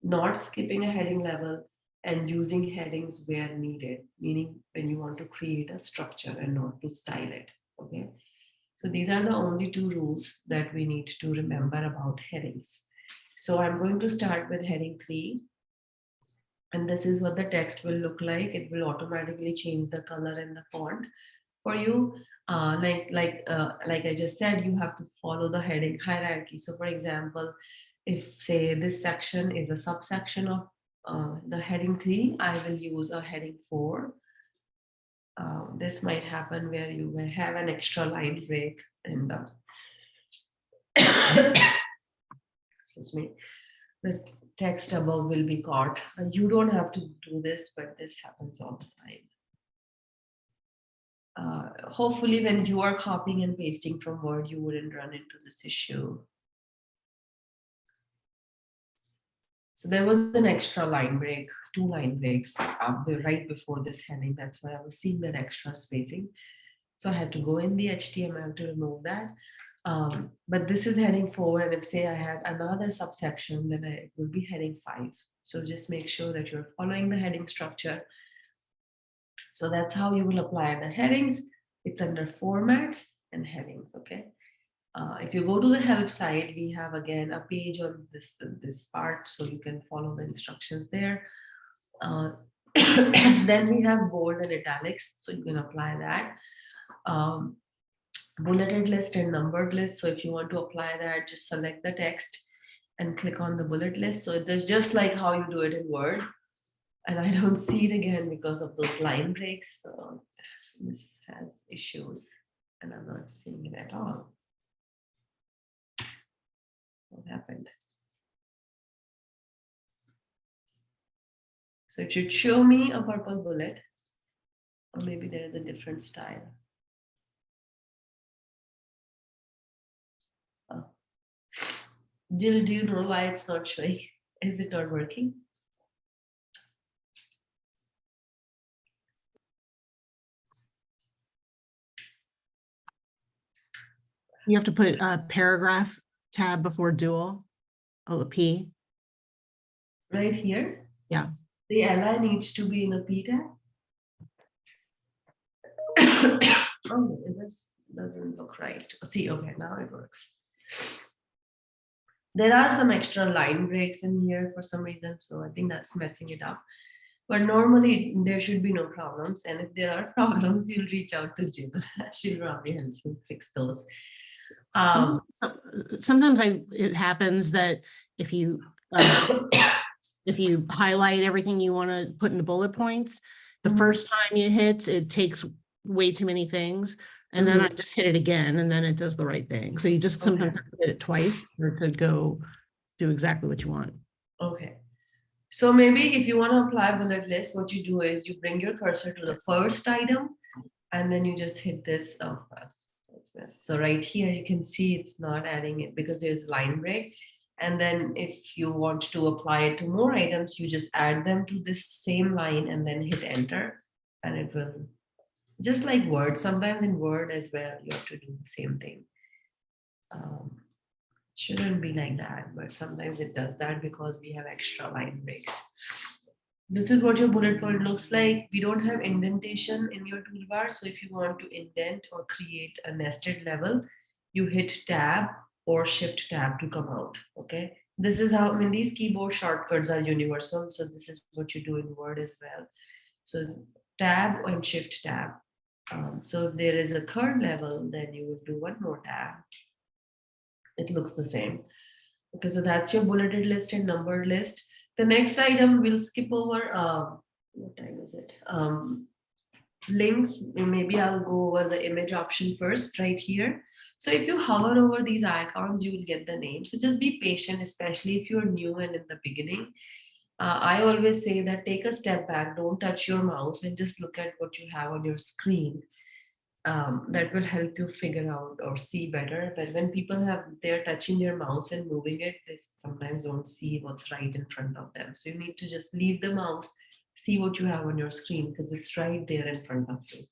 not skipping a heading level and using headings where needed, meaning when you want to create a structure and not to style it. Okay. So these are the only two rules that we need to remember about headings. So I'm going to start with heading 3. And this is what the text will look like. It will automatically change the color and the font for you. Like I just said, you have to follow the heading hierarchy. So for example, if say this section is a subsection of the heading 3, I will use a heading 4. This might happen where you will have an extra line break in the excuse me, the text above will be caught. You don't have to do this, but this happens all the time. Hopefully when you are copying and pasting from Word, you wouldn't run into this issue. So there was an extra line break, 2 line breaks right before this heading. That's why I was seeing that extra spacing. So I had to go in the HTML to remove that. But this is heading 4. And if say I had another subsection, then it will be heading 5. So just make sure that you're following the heading structure. So that's how you will apply the headings. It's under formats and headings, okay? If you go to the help side, we have again a page on this part, so you can follow the instructions there. Then we have bold and italics, so you can apply that. Bulleted list and numbered list. So if you want to apply that, just select the text and click on the bullet list. So it's just like how you do it in Word. And I don't see it again because of those line breaks. So this has issues and I'm not seeing it at all. What happened? So it should show me a purple bullet, or maybe there is a different style. Oh. Jill, do you know why it's not showing? Is it not working? You have to put a paragraph tab before dual, a P. Right here? Yeah. The li needs to be in a P tab. Oh, this doesn't look right. See, okay, now it works. There are some extra line breaks in here for some reason, so I think that's messing it up. But normally there should be no problems. And if there are problems, you'll reach out to Jill. She'll probably help you fix those. Sometimes it happens that if you highlight everything you want to put into bullet points, the first time you hit, it takes way too many things. And then I just hit it again, and then it does the right thing. So you just sometimes have to hit it twice or to go do exactly what you want. Okay. So maybe if you want to apply bullet list, what you do is you bring your cursor to the first item, and then you just hit this. Oh, so right here, you can see it's not adding it because there's line break. And then if you want to apply it to more items, you just add them to this same line and then hit enter, and it will, just like Word, sometimes in Word as well, you have to do the same thing. Shouldn't be like that, but sometimes it does that because we have extra line breaks. This is what your bullet point looks like. We don't have indentation in your toolbar. So if you want to indent or create a nested level, you hit tab or shift tab to come out. Okay. This is how, I mean, these keyboard shortcuts are universal. So this is what you do in Word as well. So tab and shift tab. So if there is a third level, then you would do one more tab. It looks the same. Okay, so that's your bulleted list and numbered list. The next item we'll skip over. What time is it? Links. Maybe I'll go over the image option first, right here. So if you hover over these icons, you will get the name. So just be patient, especially if you're new and in the beginning. I always say that take a step back, don't touch your mouse and just look at what you have on your screen. That will help you figure out or see better. But when people they're touching their mouse and moving it, they sometimes don't see what's right in front of them. So you need to just leave the mouse, see what you have on your screen because it's right there in front of you.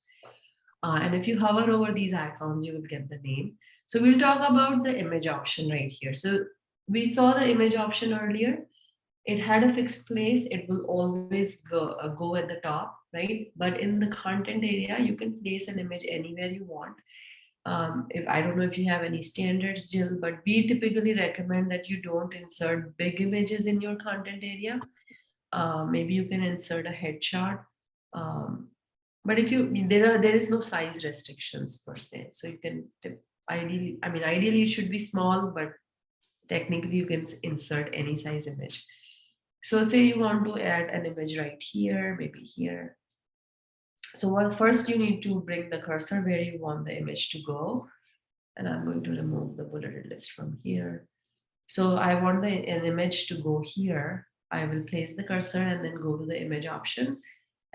And if you hover over these icons, you will get the name. So we'll talk about the image option right here. So we saw the image option earlier. It had a fixed place. It will always go at the top, right? But in the content area, you can place an image anywhere you want. If I don't know if you have any standards, Jill, but we typically recommend that you don't insert big images in your content area. Maybe you can insert a headshot. But if you there is no size restrictions per se, so you can ideally it should be small, but technically you can insert any size image. So say you want to add an image right here, maybe here. So first you need to bring the cursor where you want the image to go. And I'm going to remove the bulleted list from here. So I want an image to go here. I will place the cursor and then go to the image option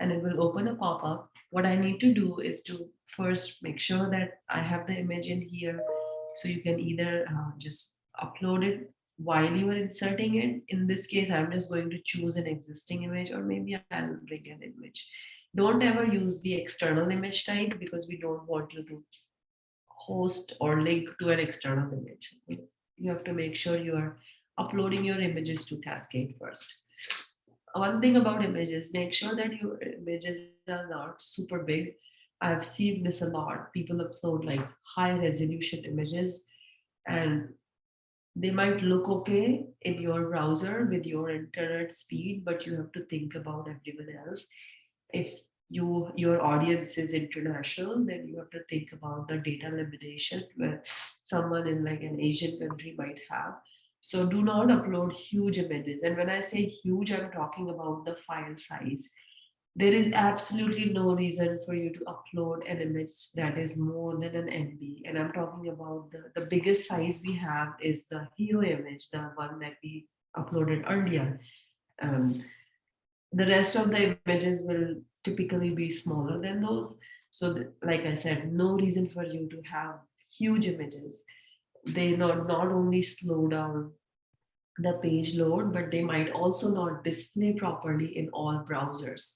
and it will open a pop-up. What I need to do is to first make sure that I have the image in here. So you can either just upload it while you are inserting it. In this case, I'm just going to choose an existing image, or maybe I'll bring an image. Don't ever use the external image type because we don't want you to host or link to an external image. You have to make sure you are uploading your images to Cascade first. One thing about images, make sure that your images are not super big. I've seen this a lot. People upload like high resolution images and they might look okay in your browser with your internet speed, but you have to think about everyone else. If your audience is international, then you have to think about the data limitation where someone in like an Asian country might have. So do not upload huge images. And when I say huge, I'm talking about the file size. There is absolutely no reason for you to upload an image that is more than an MB. And I'm talking about the biggest size we have is the hero image, the one that we uploaded earlier. Um, the rest of the images will typically be smaller than those. So like I said, no reason for you to have huge images. They not only slow down the page load, but they might also not display properly in all browsers.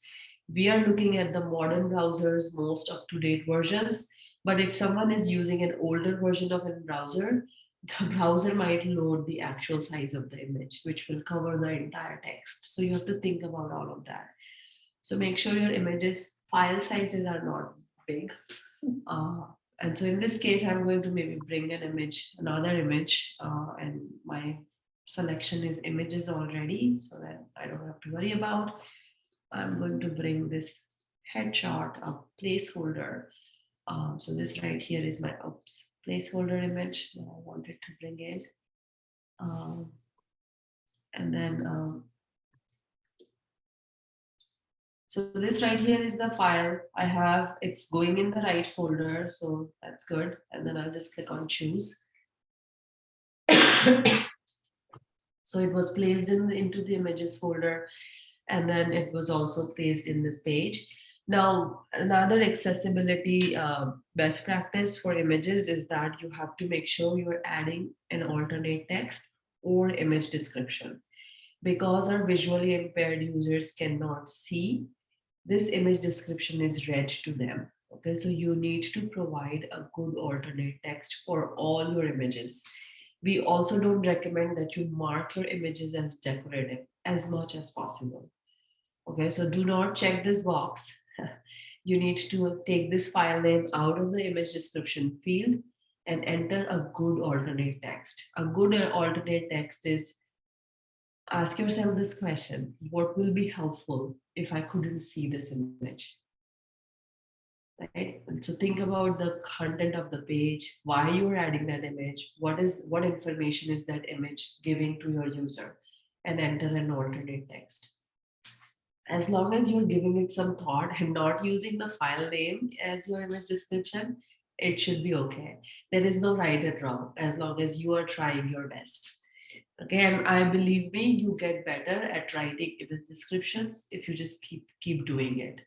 We are looking at the modern browsers, most up-to-date versions, but if someone is using an older version of a browser, the browser might load the actual size of the image, which will cover the entire text. So you have to think about all of that. So make sure your images file sizes are not big. And so in this case, I'm going to maybe bring an image, another image, and my selection is images already, so that I don't have to worry about. I'm going to bring this headshot, a placeholder. So this right here is my placeholder image that I wanted to bring in. And then, so this right here is the file I have. It's going in the right folder, so that's good. And then I'll just click on choose. So it was placed into the images folder, and then it was also placed in this page. Now, another accessibility best practice for images is that you have to make sure you're adding an alternate text or image description. Because our visually impaired users cannot see, this image description is read to them. Okay, so you need to provide a good alternate text for all your images. We also don't recommend that you mark your images as decorative as much as possible. Okay, so do not check this box. You need to take this file name out of the image description field and enter a good alternate text. A good alternate text is, ask yourself this question: what will be helpful if I couldn't see this image? Right? And so think about the content of the page, why you're adding that image, what information is that image giving to your user, and enter an alternate text. As long as you're giving it some thought and not using the file name as your image description, it should be okay. There is no right and wrong as long as you are trying your best. Again, I believe me, you get better at writing image descriptions if you just keep doing it.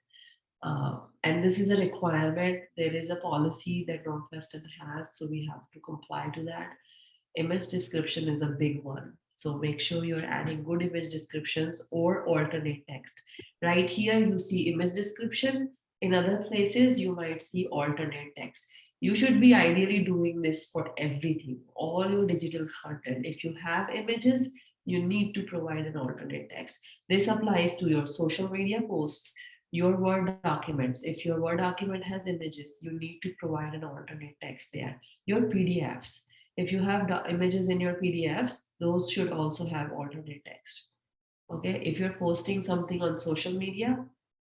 And this is a requirement. There is a policy that Northwestern has, so we have to comply to that. Image description is a big one. So make sure you're adding good image descriptions or alternate text. Right here, you see image description. In other places, you might see alternate text. You should be ideally doing this for everything, all your digital content. If you have images, you need to provide an alternate text. This applies to your social media posts, your Word documents. If your Word document has images, you need to provide an alternate text there. Your PDFs, if you have the images in your PDFs, those should also have alternate text. Okay, if you're posting something on social media,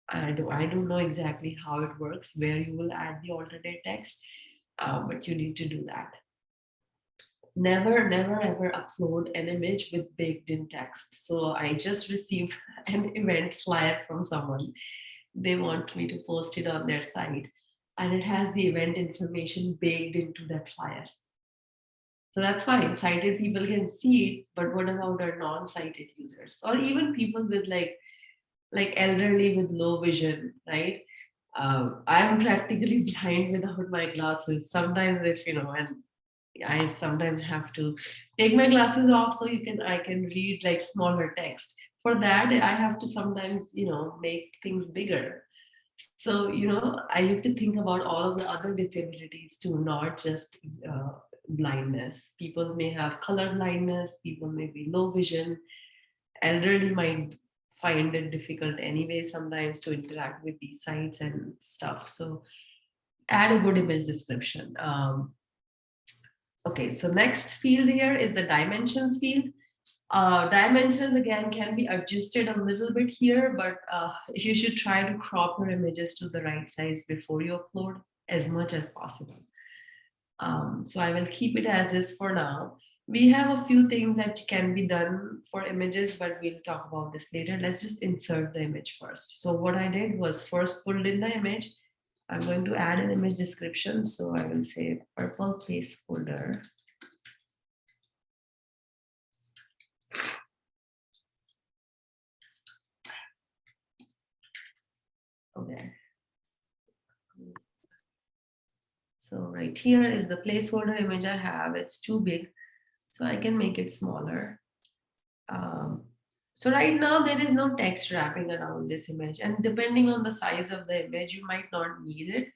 I don't know exactly how it works, where you will add the alternate text, but you need to do that. Never, never, ever upload an image with baked in text. So I just received an event flyer from someone. They want me to post it on their site, and it has the event information baked into that flyer. So that's fine. Sighted people can see it, but what about our non-sighted users, or even people with like elderly with low vision, right? I'm practically blind without my glasses. Sometimes, if you know, and I sometimes have to take my glasses off so I can read like smaller text. For that, I have to sometimes make things bigger. So I have to think about all of the other disabilities too, not just blindness. People may have color blindness. People may be low vision. Elderly might find it difficult anyway sometimes to interact with these sites and stuff. So add a good image description. Okay, so next field here is the dimensions field. Dimensions again can be adjusted a little bit here, but you should try to crop your images to the right size before you upload as much as possible. So I will keep it as is for now. We have a few things that can be done for images, but we'll talk about this later. Let's just insert the image first. So what I did was first pulled in the image. I'm going to add an image description. So I will say purple placeholder. Okay. So right here is the placeholder image I have. It's too big, so I can make it smaller. So right now there is no text wrapping around this image, and depending on the size of the image, you might not need it.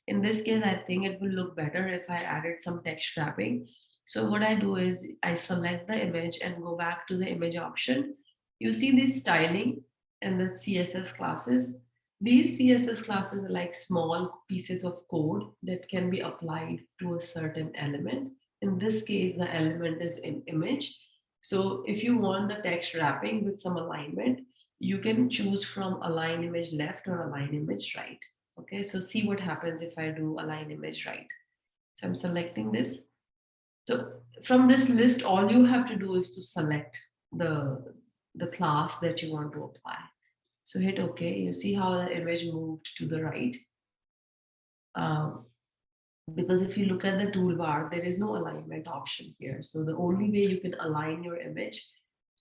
In this case, I think it will look better if I added some text wrapping. So what I do is I select the image and go back to the image option. You see this styling and the CSS classes. These CSS classes are like small pieces of code that can be applied to a certain element. In this case, the element is an image. So if you want the text wrapping with some alignment, you can choose from align image left or align image right. Okay, so see what happens if I do align image right. So I'm selecting this. So from this list, all you have to do is to select the class that you want to apply. So hit OK. You see how the image moved to the right. Because if you look at the toolbar, there is no alignment option here. So the only way you can align your image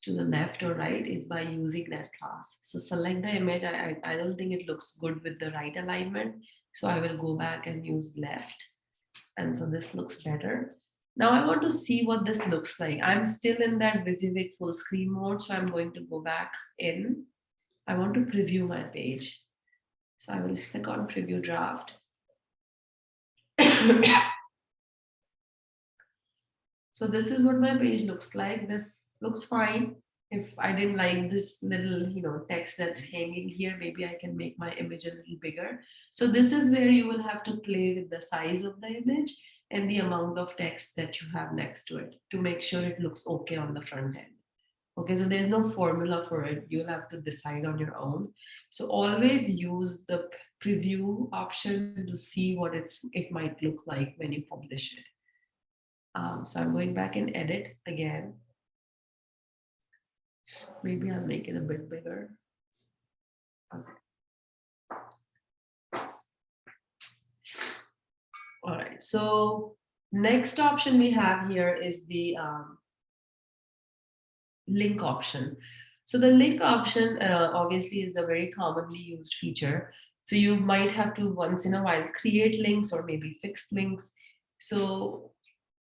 to the left or right is by using that class. So select the image. I don't think it looks good with the right alignment. So I will go back and use left. And so this looks better. Now I want to see what this looks like. I'm still in that WYSIWYG full screen mode. So I'm going to go back in. I want to preview my page. So I will click on preview draft. So this is what my page looks like. This looks fine. If I didn't like this little, text that's hanging here, maybe I can make my image a little bigger. So this is where you will have to play with the size of the image and the amount of text that you have next to it to make sure it looks okay on the front end. Okay, so there's no formula for it. You'll have to decide on your own. So always use the preview option to see what it might look like when you publish it. So I'm going back and edit again. Maybe I'll make it a bit bigger. Okay. All right, so next option we have here is the link option. So the link option obviously is a very commonly used feature. So you might have to once in a while create links or maybe fix links. So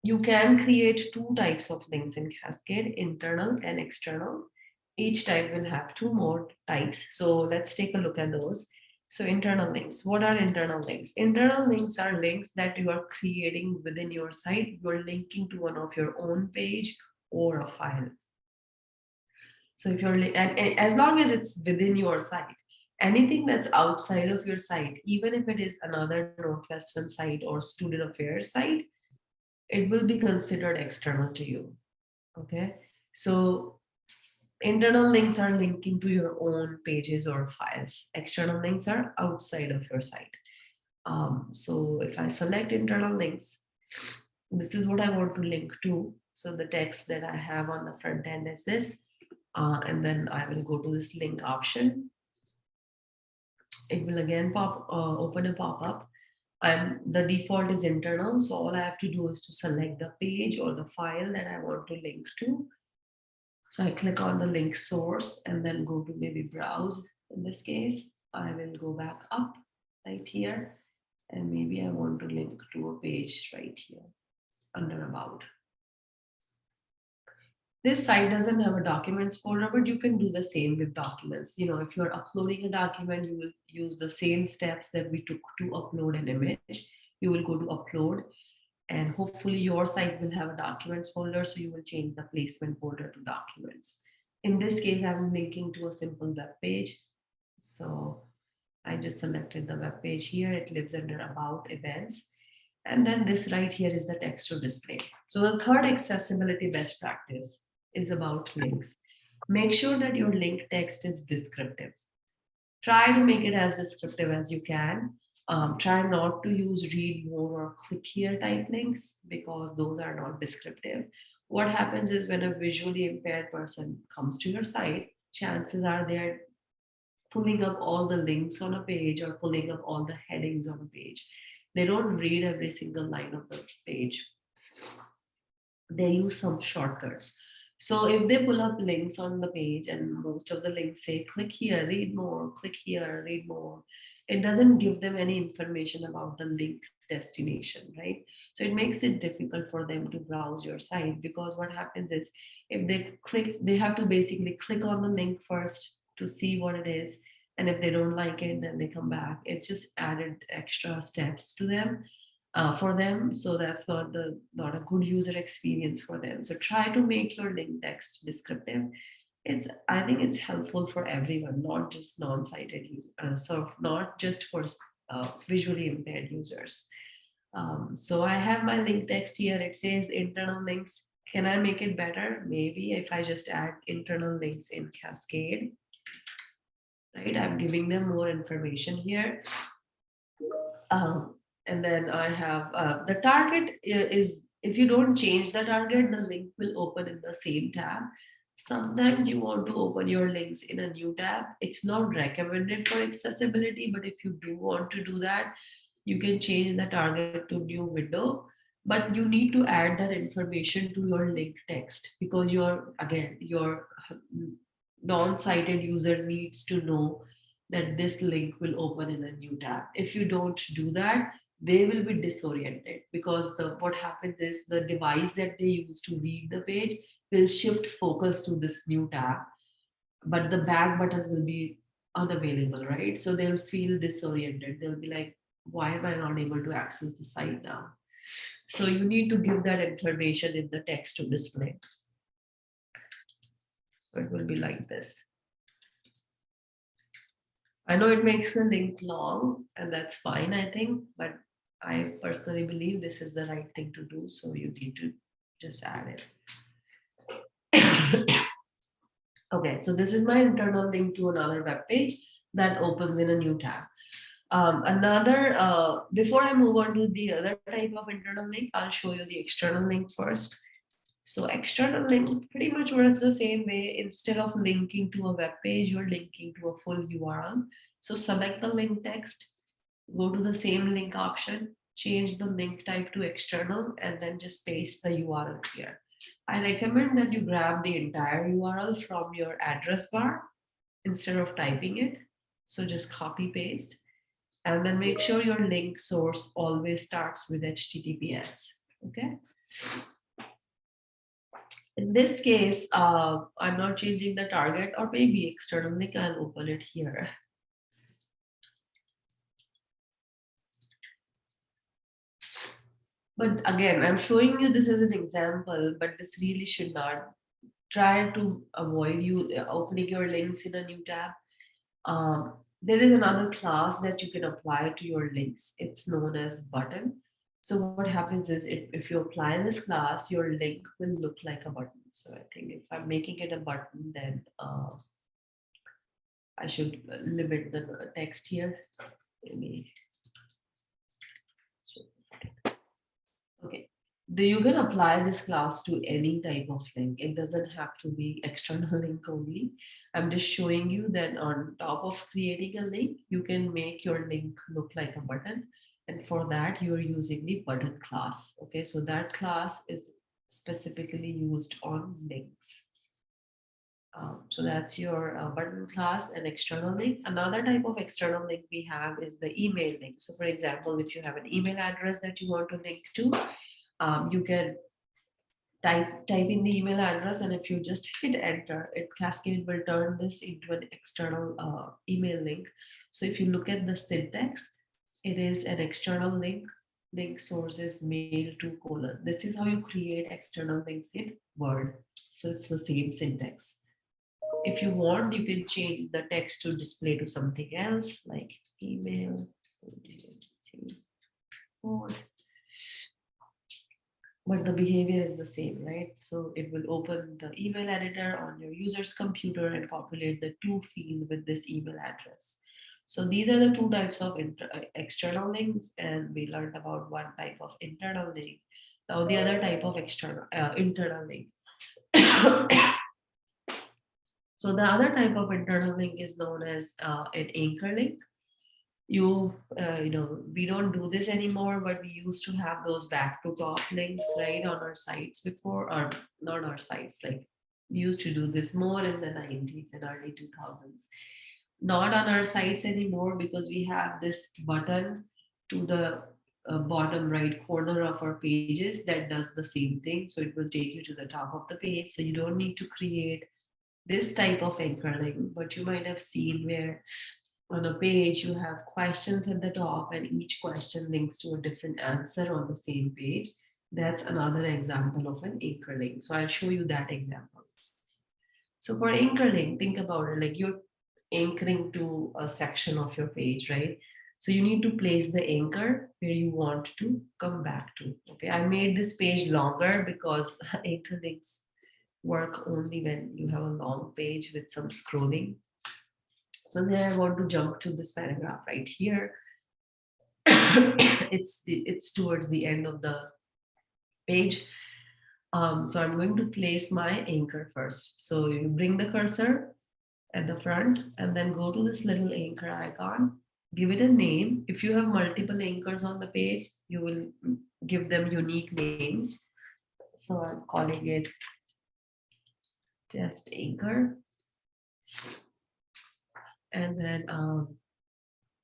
you can create two types of links in Cascade, internal and external. Each type will have two more types. So let's take a look at those. So internal links. What are internal links? Internal links are links that you are creating within your site. You're linking to one of your own page or a file. So if you're, and as long as it's within your site, anything that's outside of your site, even if it is another Northwestern site or student affairs site, it will be considered external to you. Okay. So internal links are linking to your own pages or files. External links are outside of your site. So if I select internal links, this is what I want to link to. So the text that I have on the front end is this. And then I will go to this link option. It will again open a pop-up. The default is internal. So all I have to do is to select the page or the file that I want to link to. So I click on the link source and then go to maybe browse. In this case, I will go back up right here. And maybe I want to link to a page right here under about. This site doesn't have a documents folder, but you can do the same with documents. You know, if you're uploading a document, you will use the same steps that we took to upload an image. You will go to upload, and hopefully your site will have a documents folder. So you will change the placement folder to documents. In this case, I'm linking to a simple web page. So I just selected the web page here. It lives under about events. And then this right here is the text to display. So the third accessibility best practice is about links. Make sure that your link text is descriptive. Try to make it as descriptive as you can. Try not to use read more or click here type links because those are not descriptive. What happens is when a visually impaired person comes to your site, chances are they're pulling up all the links on a page or pulling up all the headings on a page. They don't read every single line of the page. They use some shortcuts. So if they pull up links on the page and most of the links say, click here, read more, click here, read more, it doesn't give them any information about the link destination, right? So it makes it difficult for them to browse your site because what happens is if they click, they have to basically click on the link first to see what it is. And if they don't like it, then they come back. It's just added extra steps to them. For them, so that's not a good user experience for them. So try to make your link text descriptive. I think it's helpful for everyone, not just non-sighted users, so not just for visually impaired users. So I have my link text here. It says internal links. Can I make it better? Maybe if I just add internal links in Cascade, right? I'm giving them more information here. And then I have the target is, if you don't change the target, the link will open in the same tab. Sometimes you want to open your links in a new tab. It's not recommended for accessibility, but if you do want to do that, you can change the target to new window. But you need to add that information to your link text because your non-sighted user needs to know that this link will open in a new tab. If you don't do that, they will be disoriented because what happens is the device that they use to read the page will shift focus to this new tab, but the back button will be unavailable, right? So they'll feel disoriented. They'll be like, why am I not able to access the site now? So you need to give that information in the text to display. So it will be like this. I know it makes the link long and that's fine, I think, but I personally believe this is the right thing to do. So you need to just add it. Okay, so this is my internal link to another web page that opens in a new tab. Before I move on to the other type of internal link, I'll show you the external link first. So external link pretty much works the same way. Instead of linking to a web page, you're linking to a full URL. So select the link text, go to the same link option, change the link type to external, and then just paste the URL here. I recommend that you grab the entire URL from your address bar instead of typing it. So just copy paste and then make sure your link source always starts with HTTPS. Okay. In this case, I'm not changing the target, or maybe external link. I'll open it here. But again, I'm showing you this as an example, but this really should not. Try to avoid you opening your links in a new tab. There is another class that you can apply to your links. It's known as button. So what happens is if you apply this class, your link will look like a button. So I think if I'm making it a button, then I should limit the text here. Maybe. Okay. You can apply this class to any type of link. It doesn't have to be external link only. I'm just showing you that on top of creating a link, you can make your link look like a button. And for that, you're using the button class. Okay, so that class is specifically used on links. So that's your button class and external link. Another type of external link we have is the email link. So for example, if you have an email address that you want to link to, you can type in the email address, and if you just hit enter, Cascade will turn this into an external email link. So if you look at the syntax, it is an external link. Link source is mail to colon. This is how you create external links in Word. So it's the same syntax. If you want, you can change the text to display to something else, like email. But the behavior is the same, right? So it will open the email editor on your user's computer and populate the to field with this email address. So these are the two types of external links, and we learned about one type of internal link. Now the other type of internal link. So the other type of internal link is known as an anchor link. You know, we don't do this anymore, but we used to have those back to top links, right, on our sites before, or not our sites, like we used to do this more in the 90s and early 2000s. Not on our sites anymore, because we have this button to the bottom right corner of our pages that does the same thing. So it will take you to the top of the page. So you don't need to create this type of anchor link, but you might have seen where on a page you have questions at the top and each question links to a different answer on the same page. That's another example of an anchor link. So I'll show you that example. So for anchor link, think about it like you're anchoring to a section of your page, right? So you need to place the anchor where you want to come back to. Okay, I made this page longer because anchor links work only when you have a long page with some scrolling. So then I want to jump to this paragraph right here. It's towards the end of the page. So I'm going to place my anchor first. So you bring the cursor at the front and then go to this little anchor icon, give it a name. If you have multiple anchors on the page, you will give them unique names. So I'm calling it test anchor. And then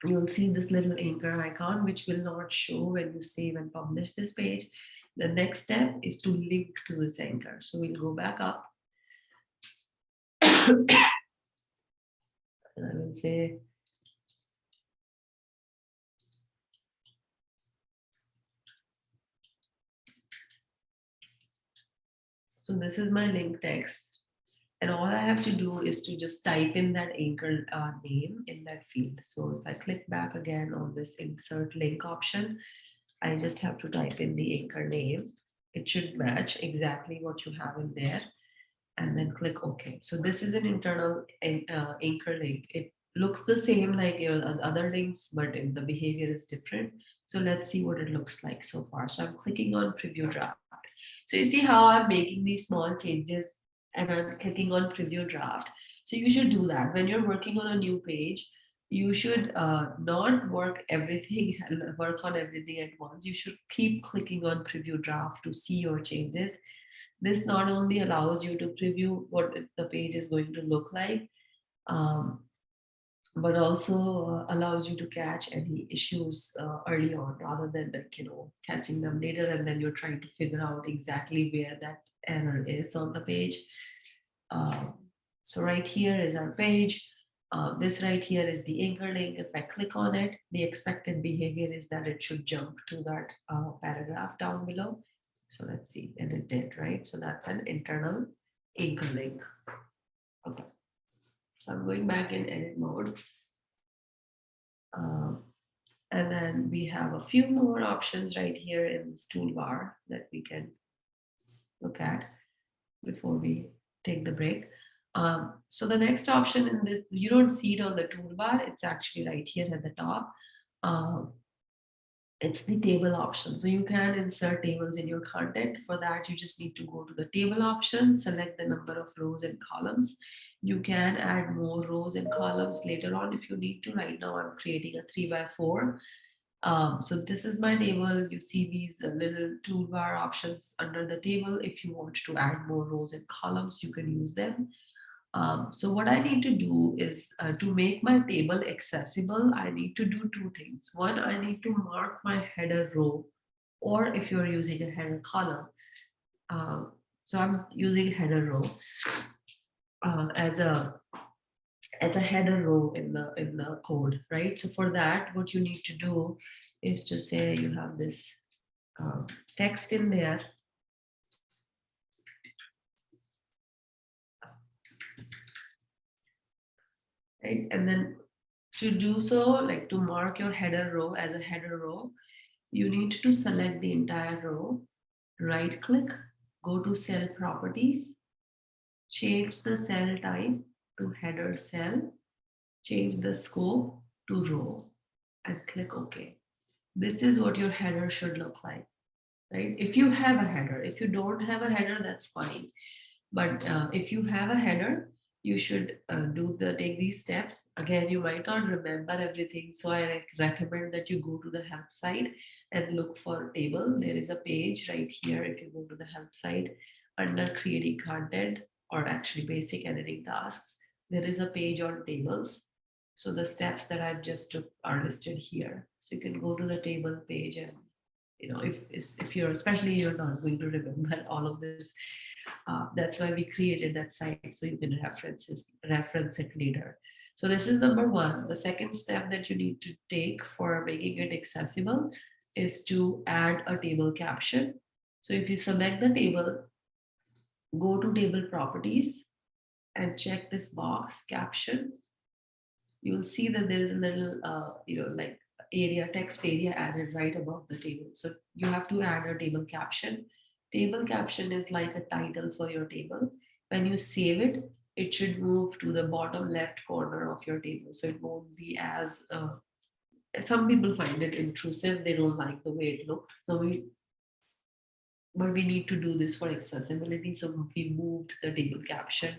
you'll see this little anchor icon, which will not show when you save and publish this page. The next step is to link to this anchor. So we'll go back up. And I will say, so this is my link text. And all I have to do is to just type in that anchor name in that field. So if I click back again on this insert link option, I just have to type in the anchor name. It should match exactly what you have in there. And then click OK. So this is an internal anchor link. It looks the same like your other links, but the behavior is different. So let's see what it looks like so far. So I'm clicking on preview draft. So you see how I'm making these small changes and I'm clicking on preview draft. So you should do that when you're working on a new page. You should not work on everything at once. You should keep clicking on preview draft to see your changes. This not only allows you to preview what the page is going to look like, but also allows you to catch any issues early on rather than like, catching them later and then you're trying to figure out exactly where that error is on the page. So right here is our page. This right here is the anchor link. If I click on it, the expected behavior is that it should jump to that paragraph down below. So let's see, and it did, right? So that's an internal anchor link. Okay. So I'm going back in edit mode. And then we have a few more options right here in this toolbar that we can look at before we take the break. So the next option in this, you don't see it on the toolbar, it's actually right here at the top. It's the table option. So you can insert tables in your content. For that, you just need to go to the table option, select the number of rows and columns. You can add more rows and columns later on if you need to. Right now, I'm creating a 3x4. So this is my table. You see these little toolbar options under the table. If you want to add more rows and columns, you can use them. So what I need to do is to make my table accessible, I need to do two things. One, I need to mark my header row, or if you're using a header column. So I'm using header row as a header row in the code, right? So for that, what you need to do is to say you have this text in there. Right? And then to do so, like to mark your header row as a header row, you need to select the entire row, right click, go to cell properties, change the cell type to header cell, change the scope to row, and click OK. This is what your header should look like, right? If you have a header, if you don't have a header, that's fine. But if you have a header, you should take these steps. Again, you might not remember everything, so I recommend that you go to the help site and look for table. There is a page right here. If you go to the help site under creating content, or actually basic editing tasks, there is a page on tables. So the steps that I've just took are listed here. So you can go to the table page and if you're, especially you're not going to remember all of this, that's why we created that site, so you can reference it later. So this is number one. The second step that you need to take for making it accessible is to add a table caption. So if you select the table, go to table properties and check this box caption, you'll see that there is a little like text area added right above the table. So you have to add a table caption. Table caption is like a title for your table. When you save it, it should move to the bottom left corner of your table. So it won't be as, some people find it intrusive. They don't like the way it looked. But we need to do this for accessibility. So we moved the table caption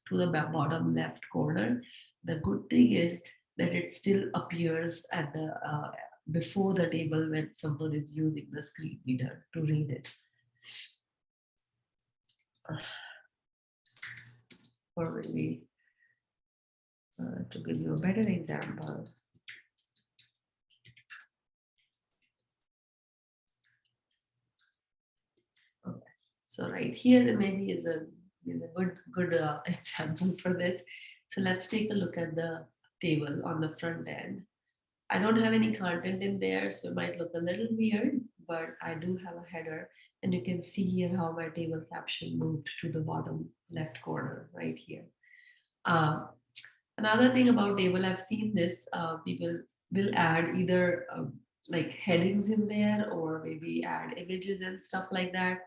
to the bottom left corner. The good thing is that it still appears at the before the table when someone is using the screen reader to read it. Or maybe to give you a better example. Okay. So right here maybe is a good example for this. So let's take a look at the table on the front end. I don't have any content in there, so it might look a little weird, but I do have a header, and you can see here how my table caption moved to the bottom left corner right here. Another thing about table, I've seen this, people will add either like headings in there or maybe add images and stuff like that.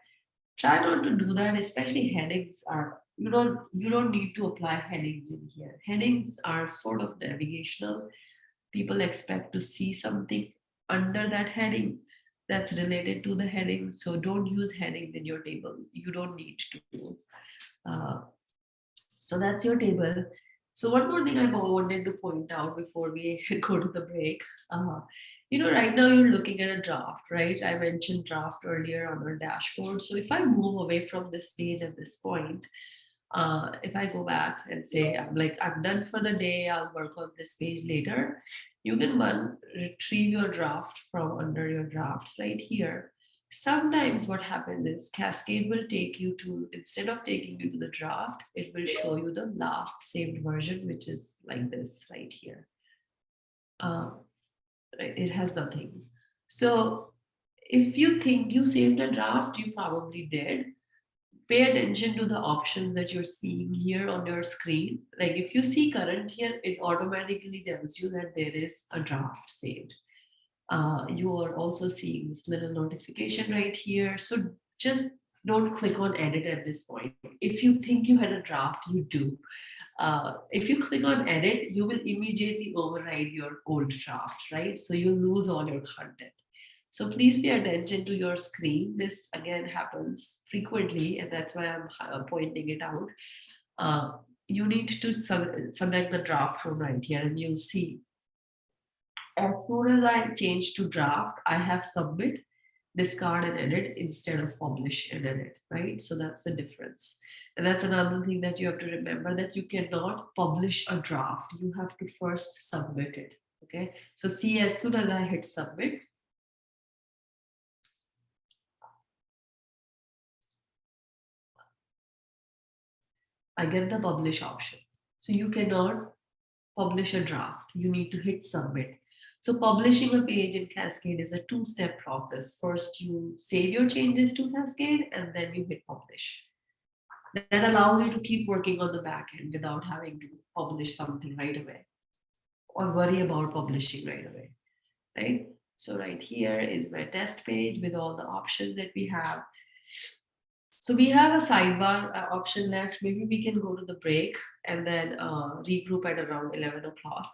Try not to do that, especially headings are, you don't need to apply headings in here. Headings are sort of navigational. People expect to see something under that heading that's related to the heading. So don't use headings in your table. You don't need to. So that's your table. So one more thing I wanted to point out before we go to the break Right now you're looking at a draft, right? I mentioned draft earlier on our dashboard. So if I move away from this page at this point, if I go back and say, I'm done for the day, I'll work on this page later, you can retrieve your draft from under your drafts right here. Sometimes what happens is Cascade will take you to, instead of taking you to the draft, it will show you the last saved version, which is like this right here. It has nothing. So if you think you saved a draft, you probably did. Pay attention to the options that you're seeing here on your screen. Like if you see current here, it automatically tells you that there is a draft saved. You are also seeing this little notification right here. So just don't click on edit at this point. If you think you had a draft, you do. If you click on edit, you will immediately override your old draft, right? So you lose all your content. So please pay attention to your screen. This again happens frequently, and that's why I'm pointing it out. You need to select the draft from right here, and you'll see as soon as I change to draft, I have submit, discard, and edit instead of publish and edit, right? So that's the difference. And that's another thing that you have to remember, that you cannot publish a draft. You have to first submit it. Okay. So see, as soon as I hit submit, I get the publish option. So you cannot publish a draft. You need to hit submit. So publishing a page in Cascade is a two-step process. First, you save your changes to Cascade, and then you hit publish. That allows you to keep working on the back end without having to publish something right away or worry about publishing right away, right? So right here is my test page with all the options that we have. So we have a sidebar option left. Maybe we can go to the break and then regroup at around 11 o'clock.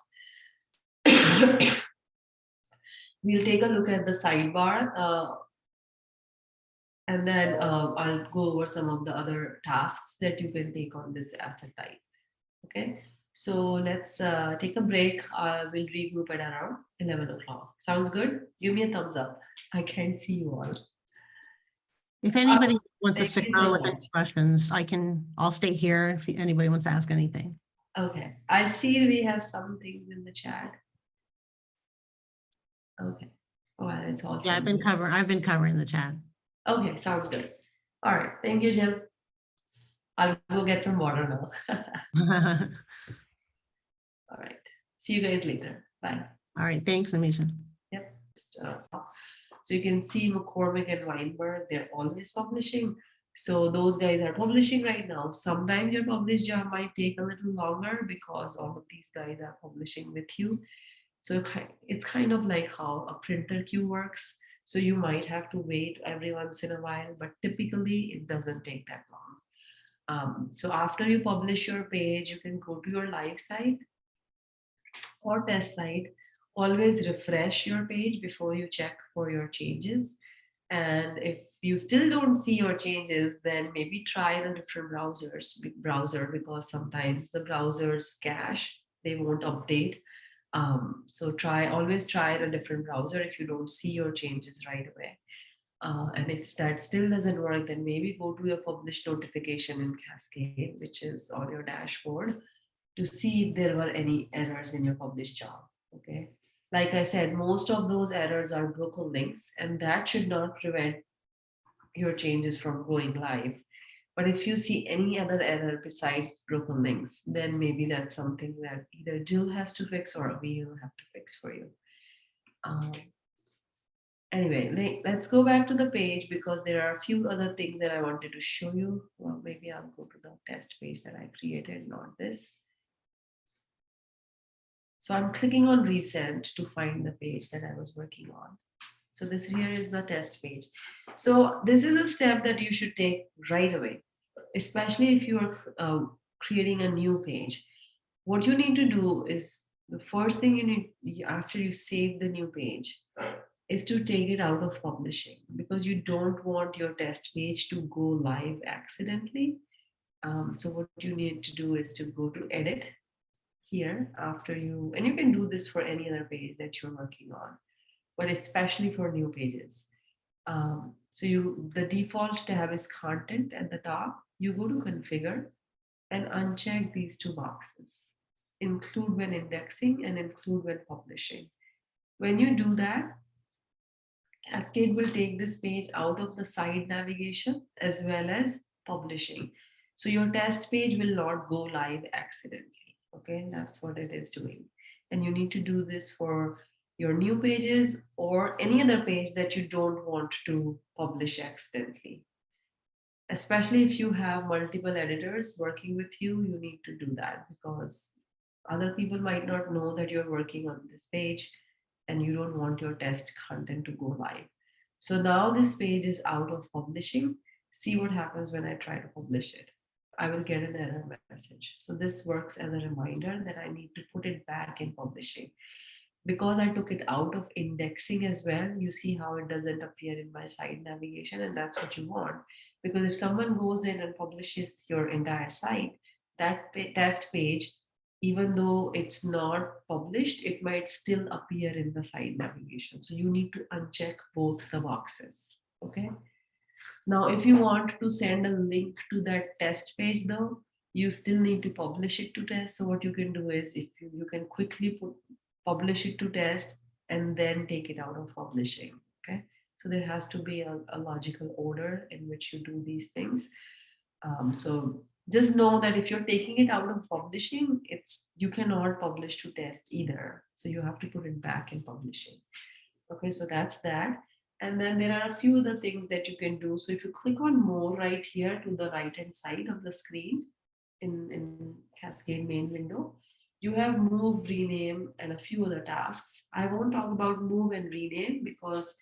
We'll take a look at the sidebar and then I'll go over some of the other tasks that you can take on this asset type. Okay, so let's take a break. We'll regroup at around 11 o'clock. Sounds good? Give me a thumbs up. I can't see you all. If anybody wants to thank stick you so around with any much. questions, I'll stay here if anybody wants to ask anything. Okay, I see we have some things in the chat. Okay, well, it's all. Yeah, I've been covering the chat. Okay, sounds good. All right, thank you, Jim. I'll go get some water now. All right, see you guys later. Bye. All right, thanks, Nimisha. Yep. So you can see McCormick and Weinberg, they're always publishing. So those guys are publishing right now. Sometimes your published job might take a little longer because all of these guys are publishing with you. So it's kind of like how a printer queue works. So you might have to wait every once in a while, but typically it doesn't take that long. So after you publish your page, you can go to your live site or test site. Always refresh your page before you check for your changes. And if you still don't see your changes, then maybe try a different browser, because sometimes the browsers cache, they won't update. So always try a different browser if you don't see your changes right away. And if that still doesn't work, then maybe go to your publish notification in Cascade, which is on your dashboard, to see if there were any errors in your published job. Okay. Like I said, most of those errors are broken links, and that should not prevent your changes from going live. But if you see any other error besides broken links, then maybe that's something that either Jill has to fix or we will have to fix for you. Anyway, let's go back to the page because there are a few other things that I wanted to show you. Well, maybe I'll go to the test page that I created, not this. So I'm clicking on recent to find the page that I was working on. So this here is the test page. So this is a step that you should take right away, especially if you are creating a new page. What you need to do is, the first thing you need after you save the new page is to take it out of publishing, because you don't want your test page to go live accidentally. So what you need to do is to go to edit here after you, and you can do this for any other page that you're working on. but especially for new pages. So the default tab is content at the top. You go to configure and uncheck these two boxes. Include when indexing and include when publishing. When you do that, Cascade will take this page out of the side navigation as well as publishing. So your test page will not go live accidentally. Okay, that's what it is doing. And you need to do this for your new pages or any other page that you don't want to publish accidentally. Especially if you have multiple editors working with you, you need to do that because other people might not know that you're working on this page and you don't want your test content to go live. So now this page is out of publishing. See what happens when I try to publish it. I will get an error message. So this works as a reminder that I need to put it back in publishing. Because I took it out of indexing as well, you see how it doesn't appear in my side navigation, and that's what you want. Because if someone goes in and publishes your entire site, that test page, even though it's not published, it might still appear in the side navigation. So you need to uncheck both the boxes. Okay. Now, if you want to send a link to that test page though, you still need to publish it to test. So what you can do is if you can quickly publish it to test and then take it out of publishing. Okay. So there has to be a logical order in which you do these things. So just know that if you're taking it out of publishing, you cannot publish to test either. So you have to put it back in publishing. Okay, so that's that. And then there are a few other things that you can do. So if you click on more right here to the right hand side of the screen in Cascade main window, you have move, rename, and a few other tasks. I won't talk about move and rename because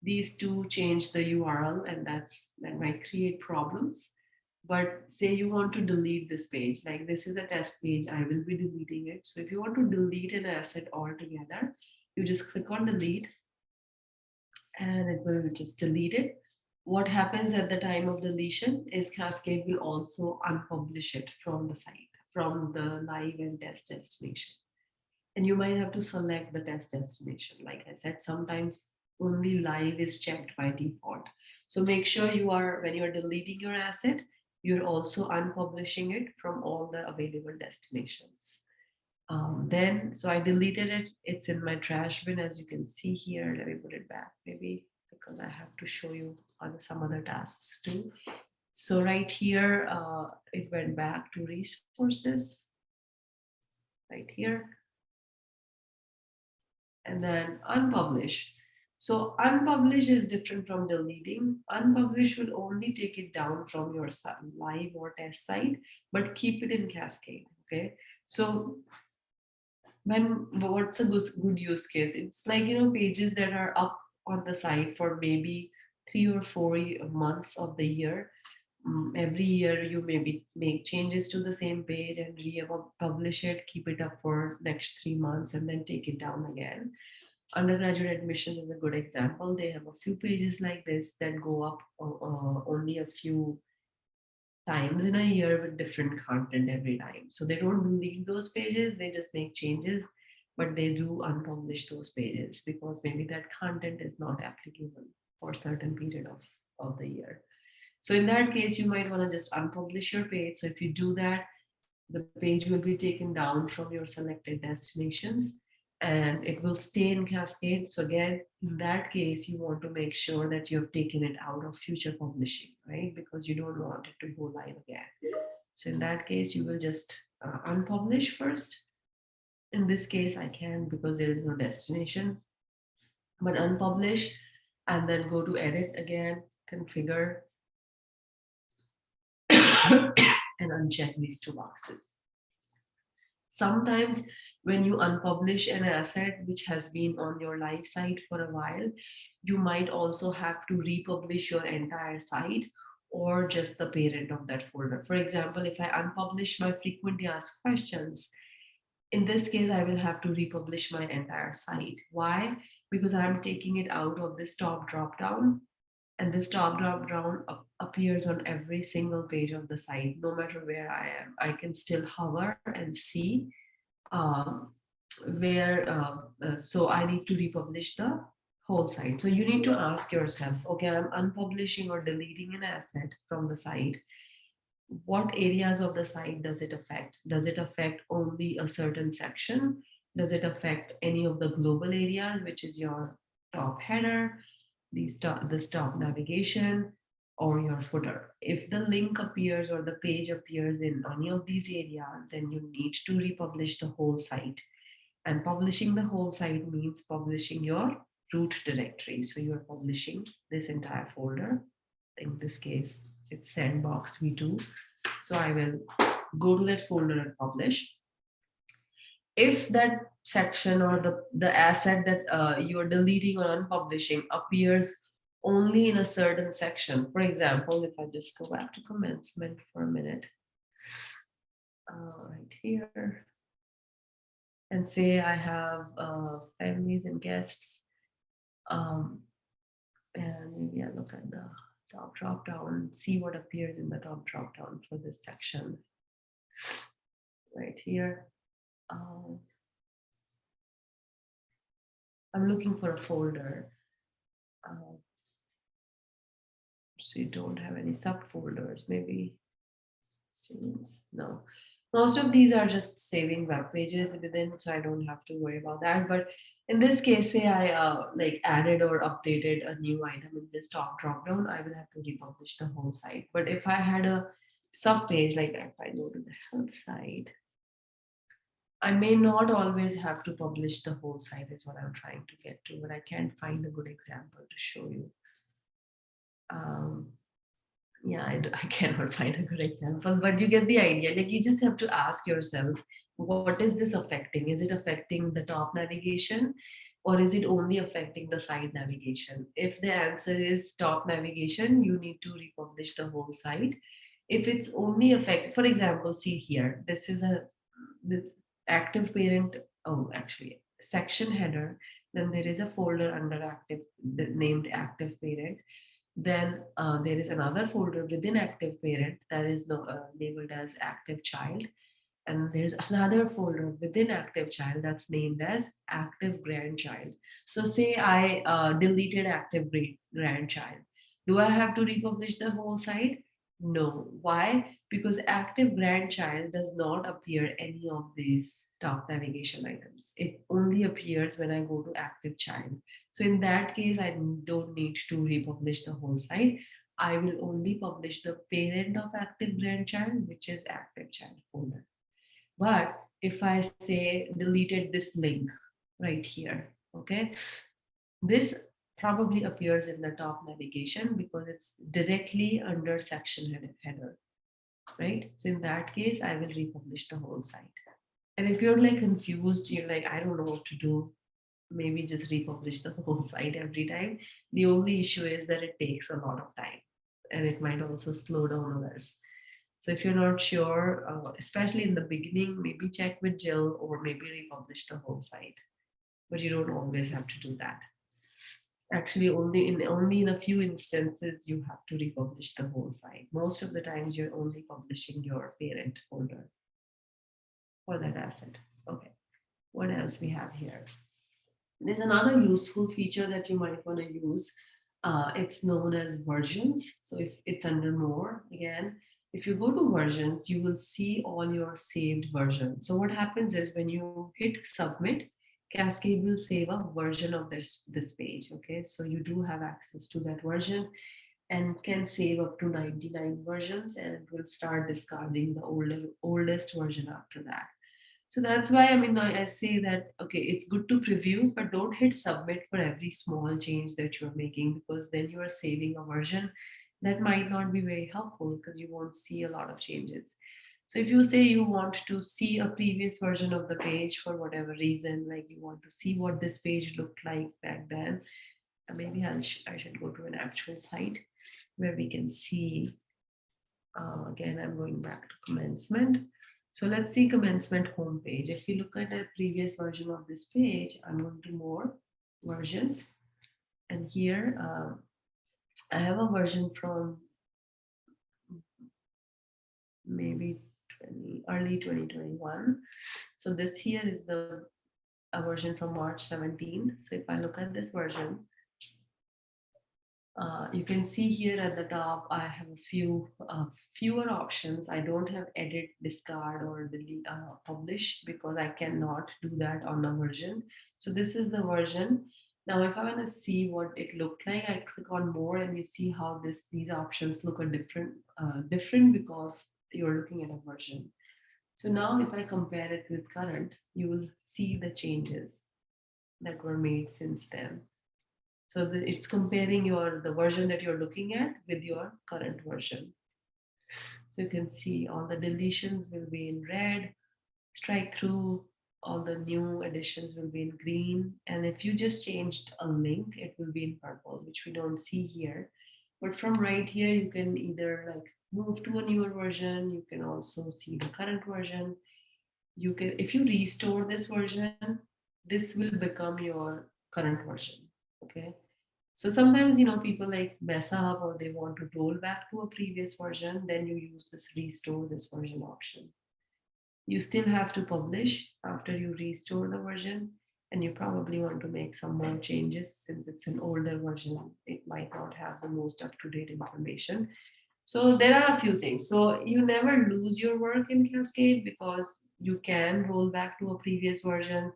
these two change the URL and that might create problems. But say you want to delete this page, like this is a test page, I will be deleting it. So if you want to delete an asset altogether, you just click on delete and it will just delete it. What happens at the time of deletion is Cascade will also unpublish it from the site, from the live and test destination. And you might have to select the test destination. Like I said, sometimes only live is checked by default. So make sure when you're deleting your asset, you're also unpublishing it from all the available destinations. So I deleted it. It's in my trash bin, as you can see here. Let me put it back, maybe because I have to show you some other tasks too. So right here, it went back to resources, right here. And then unpublish. So unpublish is different from deleting. Unpublish will only take it down from your live or test site, but keep it in Cascade. Okay. So what's a good use case? It's like, pages that are up on the site for maybe 3 or 4 months of the year. Every year you maybe make changes to the same page and republish it, keep it up for next 3 months and then take it down again. Undergraduate admission is a good example. They have a few pages like this that go up only a few times in a year with different content every time. So they don't delete those pages, they just make changes, but they do unpublish those pages because maybe that content is not applicable for a certain period of the year. So in that case, you might want to just unpublish your page. So if you do that, the page will be taken down from your selected destinations and it will stay in Cascade. So again, in that case, you want to make sure that you have taken it out of future publishing, right? Because you don't want it to go live again. So in that case, you will just unpublish first. In this case, I can because there is no destination, but unpublish and then go to edit again, configure, and uncheck these two boxes. Sometimes when you unpublish an asset which has been on your live site for a while, you might also have to republish your entire site or just the parent of that folder. For example, if I unpublish my frequently asked questions, in this case, I will have to republish my entire site. Why? Because I'm taking it out of this top dropdown, and this top dropdown appears on every single page of the site, no matter where I am. I can still hover and see where so I need to republish the whole site. So you need to ask yourself, okay, I'm unpublishing or deleting an asset from the site. What areas of the site does it affect? Does it affect only a certain section? Does it affect any of the global areas, which is your top header, this top navigation, or your footer? If the link appears or the page appears in any of these areas, then you need to republish the whole site. And publishing the whole site means publishing your root directory. So you're publishing this entire folder. In this case, it's sandbox v2. So I will go to that folder and publish. If that section or the asset that you're deleting or unpublishing appears only in a certain section, for example, if I just go back to commencement for a minute, right here, and say I have families and guests, and maybe I look at the top drop down and see what appears in the top drop down for this section right here. I'm looking for a folder. So you don't have any subfolders, maybe students, no. Most of these are just saving web pages within, so I don't have to worry about that. But in this case, say I like added or updated a new item in this top drop down, I will have to republish the whole site. But if I had a sub page, like if I go to the help site, I may not always have to publish the whole site is what I'm trying to get to, but I can't find a good example to show you. Yeah, I cannot find a good example, but you get the idea. Like you just have to ask yourself, what is this affecting? Is it affecting the top navigation or is it only affecting the side navigation? If the answer is top navigation, you need to republish the whole site. If it's only affected, for example, see here, this is the active parent, oh, actually, section header, then there is a folder under active named active parent. Then there is another folder within active parent that is labeled as active child. And there's another folder within active child that's named as active grandchild. So say I deleted active grandchild. Do I have to republish the whole site? No. Why? Because active grandchild does not appear any of these top navigation items. It only appears when I go to active child. So in that case, I don't need to republish the whole site. I will only publish the parent of active grandchild, which is active child folder. But if I say deleted this link right here, okay, this probably appears in the top navigation because it's directly under section header, right? So in that case, I will republish the whole site. And if you're like confused, you're like, I don't know what to do, maybe just republish the whole site every time. The only issue is that it takes a lot of time and it might also slow down others. So if you're not sure, especially in the beginning, maybe check with Jill or maybe republish the whole site. But you don't always have to do that. Actually, only in a few instances you have to republish the whole site. Most of the times you're only publishing your parent folder for that asset. Okay, what else we have here? There's another useful feature that you might want to use. It's known as versions. So if it's under more, again, if you go to versions, you will see all your saved versions. So what happens is when you hit submit, Cascade will save a version of this page. Okay, so you do have access to that version and can save up to 99 versions and it will start discarding the oldest version after that. So that's why, I mean, I say that, okay, it's good to preview, but don't hit submit for every small change that you're making because then you are saving a version that might not be very helpful because you won't see a lot of changes. So if you say you want to see a previous version of the page for whatever reason, like you want to see what this page looked like back then, maybe I should go to an actual site where we can see, again, I'm going back to commencement. So let's see commencement homepage. If you look at a previous version of this page, I'm going to more versions. And here I have a version from maybe early 2021. So this here is the a version from March 17. So if I look at this version, you can see here at the top, I have a few fewer options. I don't have edit, discard, or delete, publish, because I cannot do that on the version. So this is the version. Now, if I want to see what it looked like, I click on more, and you see how these options look a different because you're looking at a version. So now if I compare it with current, you will see the changes that were made since then. So it's comparing the version that you're looking at with your current version. So you can see all the deletions will be in red, strike through, all the new additions will be in green. And if you just changed a link, it will be in purple, which we don't see here. But from right here, you can either like move to a newer version. You can also see the current version. You can, if you restore this version, this will become your current version. Okay. So sometimes, people like mess up or they want to roll back to a previous version, then you use this restore this version option. You still have to publish after you restore the version, and you probably want to make some more changes since it's an older version. It might not have the most up-to-date information. So there are a few things. So you never lose your work in Cascade because you can roll back to a previous version.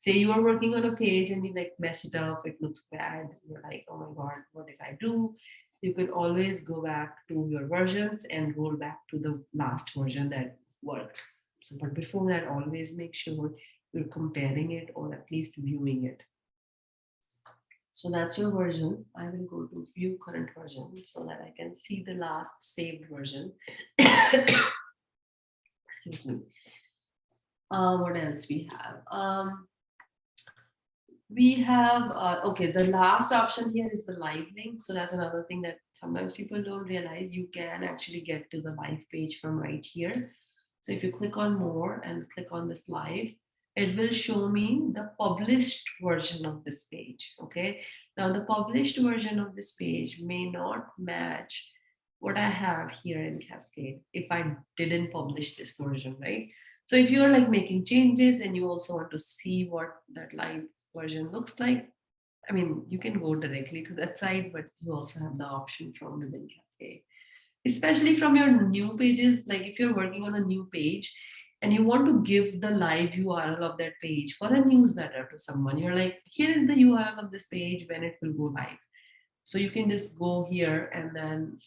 Say you are working on a page and you like mess it up, it looks bad. You're like, oh my God, what did I do? You can always go back to your versions and roll back to the last version that worked. So, but before that, always make sure you're comparing it or at least viewing it. So that's your version. I will go to view current version so that I can see the last saved version. Excuse me. What else we have? We have, okay, the last option here is the live link. So that's another thing that sometimes people don't realize. You can actually get to the live page from right here. So if you click on more and click on this live, it will show me the published version of this page. Okay. Now the published version of this page may not match what I have here in Cascade if I didn't publish this version, right? So if you're like making changes and you also want to see what that live version looks like, I mean, you can go directly to that site, but you also have the option from within Cascade, especially from your new pages. Like if you're working on a new page and you want to give the live URL of that page for a newsletter to someone, you're like, here is the URL of this page when it will go live. So you can just go here and then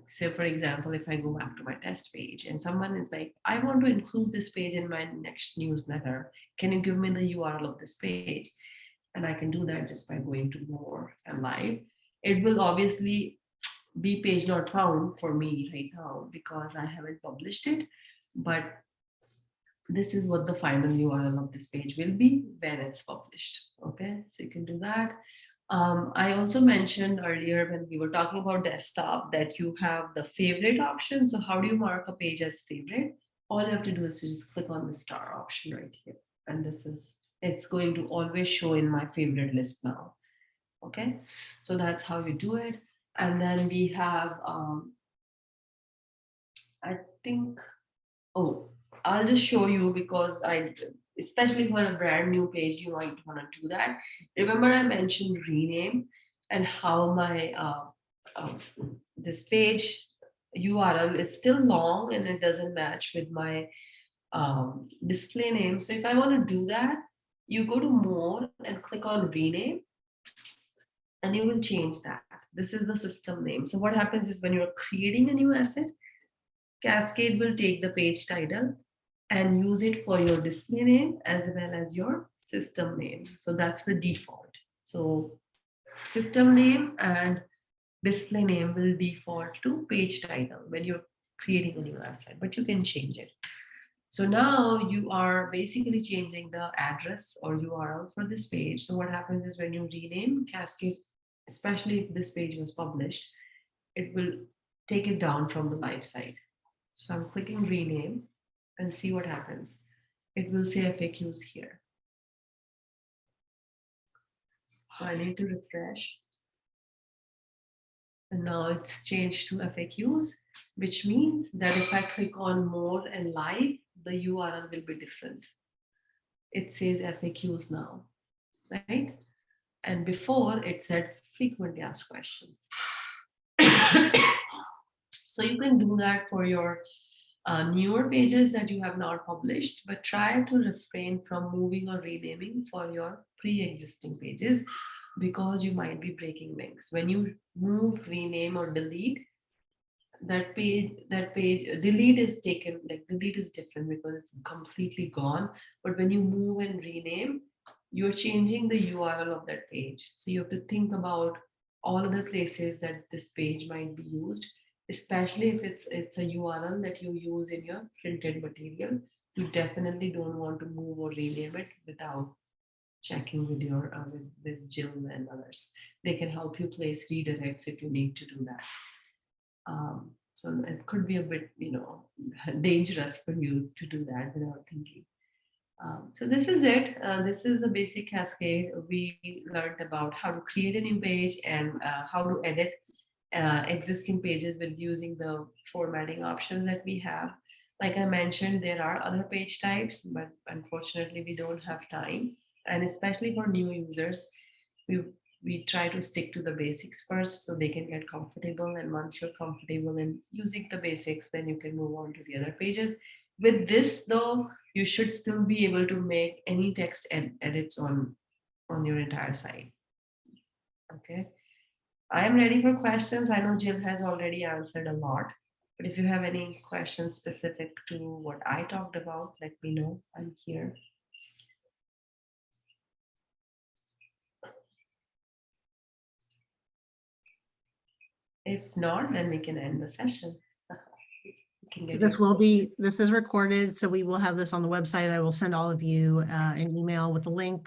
say, for example, if I go back to my test page and someone is like, I want to include this page in my next newsletter. Can you give me the URL of this page? And I can do that just by going to more and live. It will obviously be page not found for me right now because I haven't published it, but this is what the final URL of this page will be when it's published. Okay, so you can do that. I also mentioned earlier when we were talking about desktop that you have the favorite option. So how do you mark a page as favorite? All you have to do is to just click on the star option right here. And it's going to always show in my favorite list now. Okay, so that's how you do it. And then we have, I think, oh, I'll just show you because especially for a brand new page, you might want to do that. Remember I mentioned rename and how my this page URL is still long and it doesn't match with my display name. So if I want to do that, you go to more and click on rename and you will change that. This is the system name. So what happens is when you're creating a new asset, Cascade will take the page title and use it for your display name as well as your system name. So that's the default. So system name and display name will default to page title when you're creating a new asset, but you can change it. So now you are basically changing the address or URL for this page. So what happens is when you rename Cascade, especially if this page was published, it will take it down from the live site. So I'm clicking rename and see what happens. It will say FAQs here. So I need to refresh. And now it's changed to FAQs, which means that if I click on more and live, the URL will be different. it says FAQs now, right? And before it said frequently asked questions. So you can do that for your newer pages that you have not published, but try to refrain from moving or renaming for your pre-existing pages because you might be breaking links. When you move, rename, or delete, that page delete is taken, like delete is different because it's completely gone. But when you move and rename, you're changing the URL of that page. So you have to think about all other places that this page might be used, especially if it's a URL that you use in your printed material. You definitely don't want to move or rename it without checking with your with Jill and others. They can help you place redirects if you need to do that. So it could be a bit, dangerous for you to do that without thinking. So this is it. This is the basic cascade. We learned about how to create a new page and how to edit existing pages with using the formatting options that we have. Like I mentioned, there are other page types, but unfortunately we don't have time. And especially for new users, we we try to stick to the basics first so they can get comfortable. And once you're comfortable in using the basics, then you can move on to the other pages. With this though, you should still be able to make any text edits on your entire site. Okay. I am ready for questions. I know Jill has already answered a lot, but if you have any questions specific to what I talked about, let me know. I'm here. If not, then we can end the session. This is recorded, so we will have this on the website. I will send all of you an email with a link